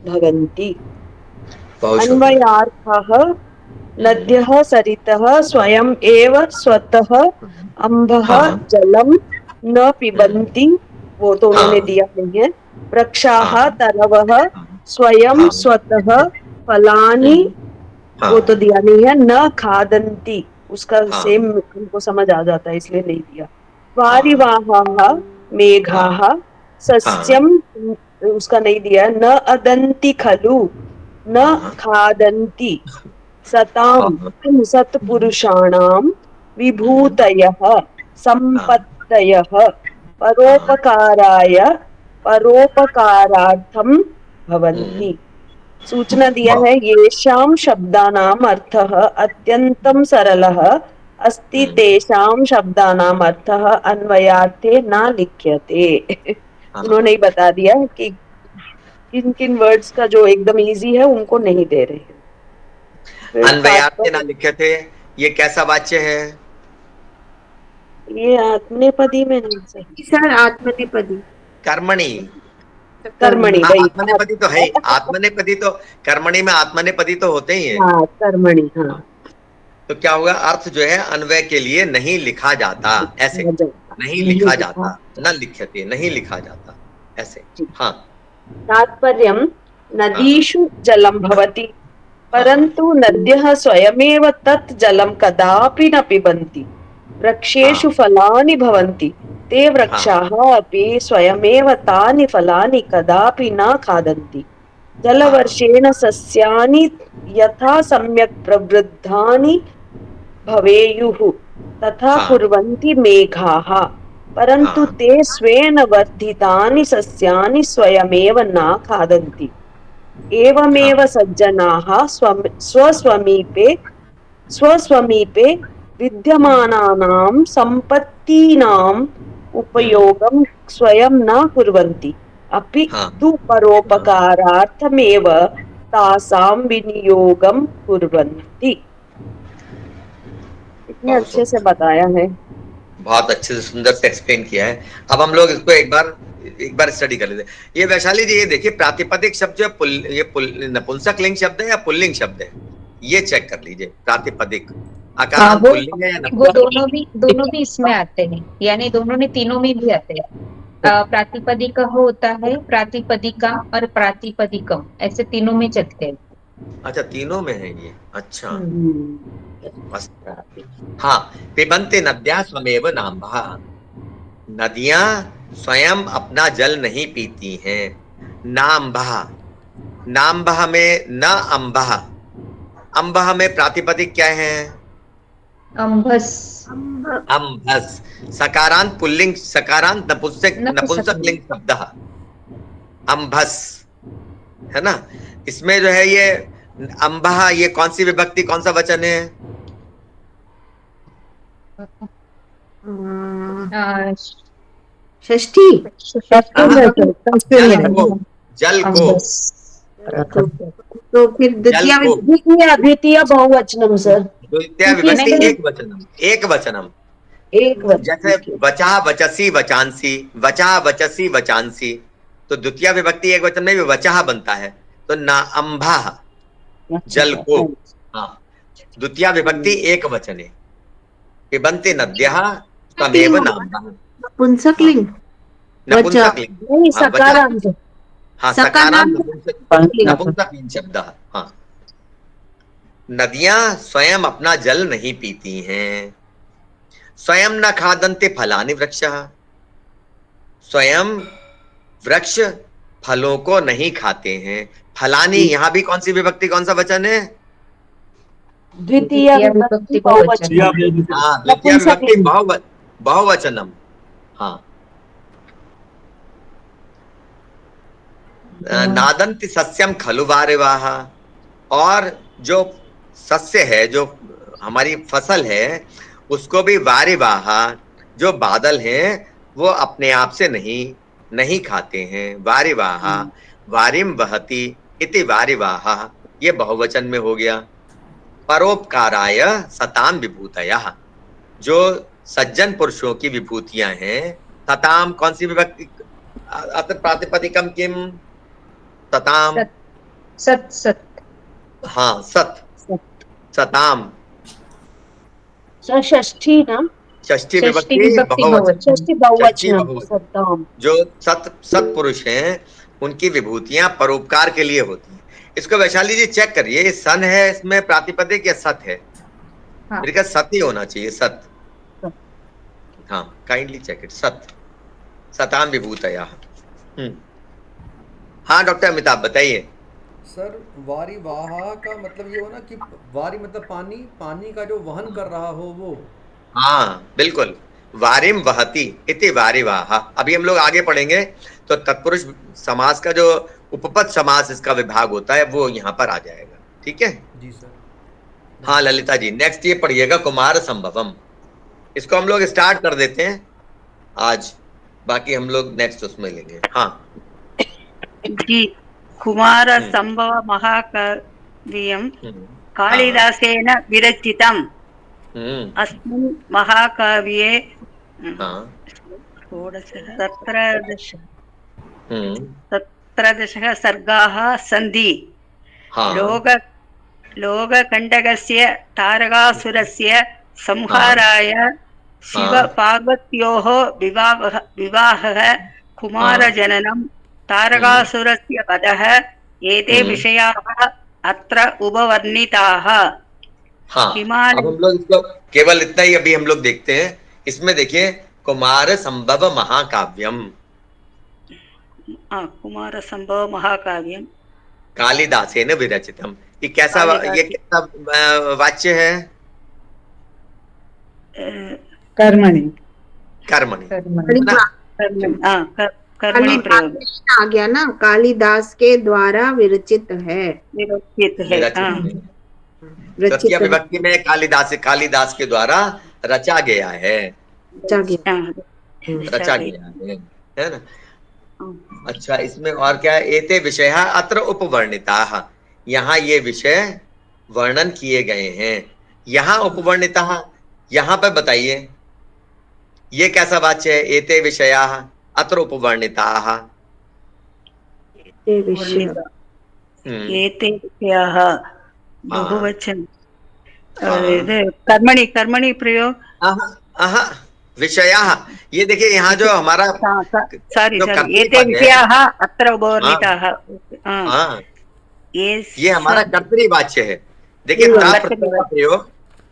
भवन्ति। अन्वयार्थः नद्यः सरितः स्वयं एव स्वतः अम्भः जलं न पिबन्ति, वो तो उन्होंने दिया नहीं है। वृक्षाः तरवः स्वयं स्वतः फलानि, वो तो दिया नहीं है। न खादन्ति, उसका सेम हमको समझ आ जाता है इसलिए नहीं दिया। वारिवाहाः मेघाः सस्यं, उसका नहीं दिया। न अदन्ति खलु न खादन्ति सतां सत्पुरुषाणां विभूतयः सम्पत्तयः परोपकारार्थं भवन्ति। सूचना दिया है येषां शब्दानाम् अर्थः अत्यन्तं सरलः अस्ति तेषां शब्दानाम् अर्थः अन्वयार्थे न लिख्यते। उन्होंने ही बता दिया कि किन किन वर्ड्स का जो एकदम इजी है उनको नहीं दे रहे हैं।
अन्वयार्थे न लिख्यते, ये कैसा वाच्य है?
ये आत्मनेपदी में नहीं
सर, आत्मनेपदी
कर्मणि
आत्मनेपदी
तो है। आत्मनेपदी तो कर्मणि में आत्मनेपदी तो होते ही है।
हाँ, कर्मणि। हाँ,
तो क्या होगा? अर्थ जो है अन्वय के लिए नहीं लिखा जाता, ऐसे नहीं लिखा जाता, न लिख्यते, नहीं लिखा जाता ऐसे। हाँ,
तात्पर्यं नदीषु जलं भवति परन्तु नद्यः स्वयमेव तत् जलं कदापि न पिबन्ति। वृक्षेषु फलानि भवन्ति, ते वृक्षाः अपि स्वयमेव तानि फलानि कदापि न खादन्ति। जलवर्षेण सस्यानि यथा सम्यक् प्रवृद्धानि भवेयुः तथा कुर्वन्ति मेघाः, परन्तु ते स्वेन वर्धितानि सस्यानि स्वयमेव न खादन्ति। एवमेव सज्जनाः स्वस्वमीपे विद्यमानानां सम्पत्तीनाम् उपयोगं स्वयं न कुर्वन्ति, अपि तु परोपकारार्थमेव तासां विनियोगं कुर्वन्ति। इतने अच्छे से बताया है,
बहुत अच्छे से सुंदर से एक्सप्लेन किया है। अब हम लोग इसको एक बार स्टडी कर लेते हैं। ये वैशाली जी, ये देखिए प्रातिपदिक शब्द जो नपुंसक लिंग शब्द है या पुल्लिंग शब्द है, ये चेक कर लीजिए। प्रातिपदिक आकार पुल्लिंग है या
वो दोनों भी इसमें आते हैं, यानी दोनों ने तीनों में भी आते हैं। प्रातिपदिक होता है, प्रातिपदिका और प्रातिपदिकम, ऐसे तीनों में चलते हैं।
अच्छा, तीनों में है ये। अच्छा, हाँ। पिबन्ति नद्याः स्वयमेव नाम्भः, नदियां स्वयं अपना जल नहीं पीती हैं। नाम्भः, नाम्भः में न अम्भः, अम्भः में प्रातिपदिक क्या है?
अम्भस।
अम्भस सकारांत पुल्लिंग, सकारांत नपुंसक लिंग शब्द अम्भस है ना। इसमें जो है ये अम्भः, ये कौन सी विभक्ति, कौन सा वचन है?
षष्ठी।
जल को,
तो फिर
द्वितीय बहुवचनम सर।
द्वितीय विभक्ति एक वचनम। जैसे वचा वचसी वचांसी, वचा वचसी वचांसी, तो द्वितीय विभक्ति एक वचन में भी वचा बनता है। तो ना अम्भा जल को, हाँ, द्वितीय विभक्ति एक वचन है। पिबन्ति नद्यः स्वयमेव नाम्भः,
नपुंसक लिंग,
नपुंसक लिंग,
नहीं सकारांत।
हाँ,
सकाराम
नपुंसकलिंग शब्द। हाँ, नदियां स्वयं अपना जल नहीं पीती हैं। स्वयं न खादन्ते फलानि वृक्षः, स्वयं वृक्ष फलों को नहीं खाते हैं। फलानी, यहाँ भी कौन सी विभक्ति, कौन सा वचन है?
द्वितीय विभक्ति बहुवचन।
हाँ, द्वितीय विभक्ति बहुवचनम। हाँ, नादंति सस्यम खलु वारिवाह, और जो सस्य है, जो हमारी फसल है, उसको भी वारिवाह, जो बादल हैं, वो अपने आप से नहीं खाते हैं। वारिवाह, वारिम वहति इति वारिवाह, ये बहुवचन में हो गया। परोपकाराय सताम विभूतयः, जो सज्जन पुरुषों की विभूतियां हैं। सताम कौन सी विभक्ति? अत्र प्रातिपदिकम किम? सताम,
सत सत।
हाँ, सत, सताम
षष्ठी ना,
षष्ठी
षष्ठी
विभक्ति
विभक्ति
बहुवचन।
षष्ठी बहुवचन सताम।
जो सत पुरुष हैं, उनकी विभूतियां परोपकार के लिए होती हैं। इसको वैशाली जी चेक करिए, सन है इसमें प्रातिपदिक या सत है?
हाँ।
मेरे ख्याल सत ही होना चाहिए, सत। हाँ, काइंडली चेक इट, सत, सताम विभूतया। हाँ डॉक्टर अमिताभ बताइए।
सर, वारी वाहा का मतलब ये हो ना कि वारी मतलब पानी, पानी का जो वहन कर रहा हो वो।
हाँ बिल्कुल, वारिम वहति इति वारिवाहा। अभी हम लोग आगे पढ़ेंगे तो तत्पुरुष समास का जो उपपद समास इसका विभाग होता है वो यहाँ पर आ जाएगा। ठीक है
जी सर।
हाँ ललिता जी, नेक्स्ट ये पढ़िएगा कुमार संभवम। इसको हम लोग स्टार्ट कर देते हैं आज, बाकी हम लोग नेक्स्ट उसमें लेंगे। हाँ
जी, कुमार संभव महाकाव्यं कालिदासेन विरचितम्। अस्मिन् महाकाव्ये 17 सर्गाः सन्ति। लोककण्टकस्य तारकासुरस्य संहाराय शिवपार्वत्योः विवाहः, कुमारजननं, तारकासुरस्य वधः, एते विषयाः अत्र उपवर्णिताः।
हाँ, अब हम लोग इसको केवल इतना ही अभी हम लोग देखते हैं। इसमें देखिए, कुमार संभव महाकाव्यम,
कुमार संभव महाकाव्यम
कालिदासेन विरचितम। ये कैसा वाच्य है?
कर्मणि,
कर्मणि,
कर्मणि प्रयोग
आ गया ना, कालिदास के द्वारा विरचित है।
तृतीय विभक्ति में कालिदास के द्वारा रचा गया है, रचा गया है ना। अच्छा, इसमें और क्या है? एते विषय अत्र उपवर्णिताः, यहाँ ये विषय वर्णन किए गए हैं। यहाँ उपवर्णिता, यहाँ पे बताइए ये कैसा वाच्य है? एते विषयाः अत्र उपवर्णिताः।
बहुवचन, कर्मणि प्रयोग।
विषयाः, ये देखिए यहाँ जो हमारा
एते विषयाः अत्र उपवर्णिताः,
ये हमारा कर्तृवाच्य है। देखिए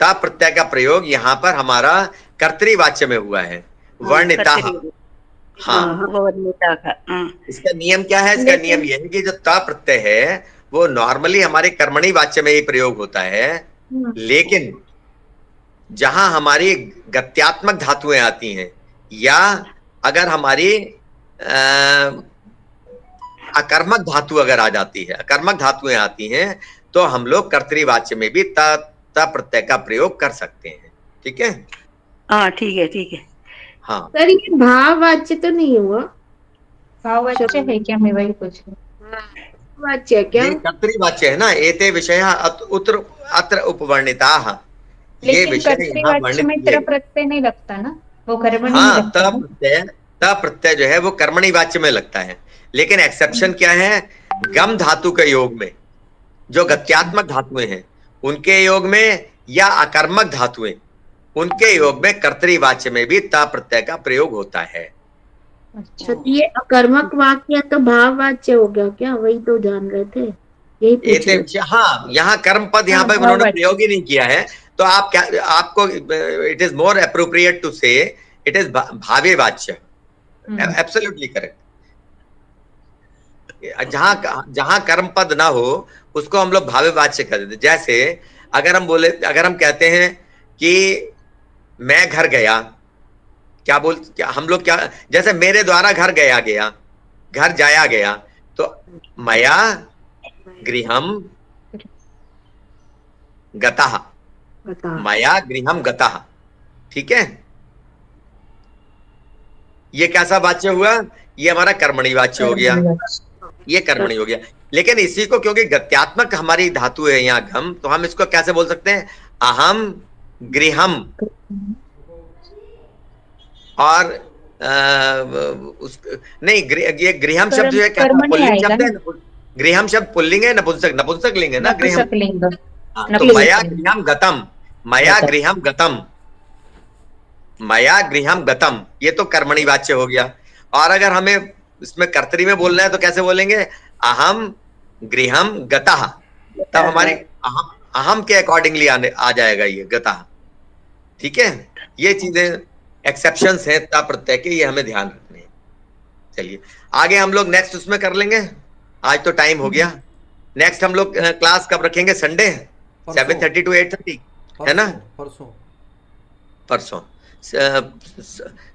ता प्रत्यय का प्रयोग यहाँ पर हमारा कर्तृवाच्य में हुआ है, वर्णिता। हाँ, इसका नियम क्या है? इसका नियम यह है कि जो ता प्रत्यय है वो नॉर्मली हमारे कर्मणी वाच्य में ही प्रयोग होता है, लेकिन जहां हमारी गत्यात्मक धातुएं आती हैं या अगर हमारी अकर्मक धातु अगर आ जाती है, अकर्मक धातुएं आती हैं, तो हम लोग कर्तृवाच्य में भी ता प्रत्यय का प्रयोग कर सकते हैं। ठीक है,
हाँ ठीक है।
हाँ
सर, ये भाववाच्य तो नहीं हुआ?
भाववाच्य है क्या? मैं वही पूछ रही हूँ।
वाच्य क्या?
ये कर्तृवाच्य है ना, एते विषयः अत्र उपवर्णिताः। ये विषय
कर्तृवाच्य में त्र प्रत्यय नहीं लगता ना, वो कर्मणि
हाँ,
में लगता है।
त प्रत्यय जो है वो कर्मणी वाच्य में लगता है, लेकिन एक्सेप्शन क्या है? गम धातु के योग में, जो गत्यात्मक धातुएं हैं उनके योग में, या अकर्मक धातुएं उनके योग में कर्तृवाच्य में भी ता प्रत्यय का प्रयोग होता है।
अच्छा, तो ये अकर्मक वाक्य है तो भाववाच्य हो गया क्या? वही तो जान रहे थे, यही पूछ रहे थे।
हाँ, यहाँ कर्म पद यहाँ पे उन्होंने प्रयोग ही नहीं किया है, तो आप क्या, आपको it is more appropriate to say it is भावे वाच्य। Absolutely correct. जहां कर्म पद ना हो उसको हम लोग भावे वाच्य कर देते। जैसे अगर हम कहते हैं कि मैं घर गया, क्या हम लोग क्या, जैसे मेरे द्वारा घर गया, घर जाया गया, तो मया गृहम गतः, मया गृहम गतः, ठीक है। ये कैसा वाच्य हुआ? ये हमारा कर्मणि वाच्य हो गया, ये कर्मणि हो गया। लेकिन इसी को, क्योंकि गत्यात्मक हमारी धातु है यहाँ घम, तो हम इसको कैसे बोल सकते हैं? अहम गृहम। और नहीं, ये गृहम शब्द जो है क्या पुल्लिंग शब्द है? गृहम शब्द पुल्लिंग है नपुंसक लिंग है ना गृहम? तो मया गृहम गतम, मया गृहम गतम, मया गृहम गतम, ये तो कर्मणि वाच्य हो गया। और अगर हमें इसमें कर्तरी में बोलना है तो कैसे बोलेंगे? अहम गृहम गतः, तब हमारे अहम के अकॉर्डिंगली आ जाएगा ये गतः, ठीक है। ये चीजें एक्सेप्शंस हैं ता प्रत्यय के, ये हमें ध्यान रखने हैं। चलिए आगे हम लोग नेक्स्ट उसमें कर लेंगे, आज तो टाइम हो गया। नेक्स्ट हम लोग क्लास कब रखेंगे? संडे 7:30 to 8:30 है ना? परसों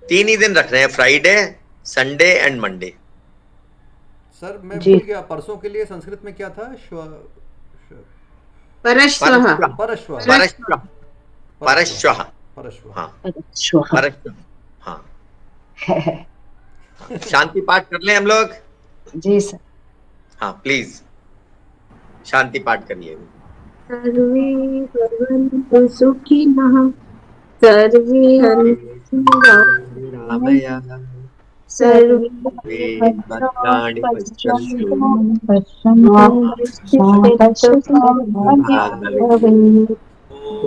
3 ही दिन रख रहे हैं, Friday, Sunday and Monday.
Sir मैं भूल गया, परसों के लिए संस्कृत में क्या था?
परश्वः,
हाँ। शांति पाठ कर लें हम लोग?
जी सर।
हाँ प्लीज शांति पाठ करिए।
सर्वे भवन्तु सुखिनः, सर्वे
रामया,
सर्वे
भद्राणि पश्यन्तु,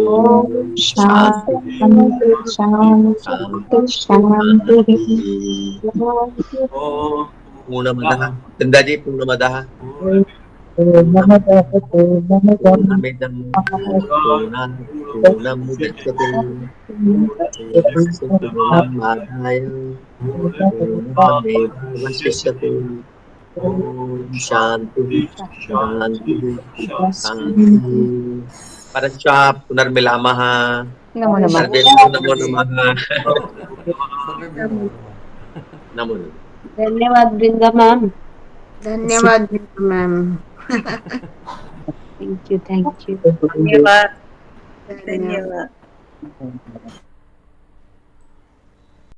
ओम शांति शांति शांति।
पूर्णमदः, वृंदा जी पूर्णमदः पूर्णमिदं पूर्णात् पूर्णमुदच्यते पूर्णस्य पूर्णमादाय पूर्णमेवावशिष्यते। ओम शांति शांति शांति। परश्वः पुनर्मिलामः। सर्वेभ्यो नमो नमः। नमो नमः।
धन्यवाद वृंदा मैम।
धन्यवाद मैम।
Thank you.
धन्यवाद।
धन्यवाद।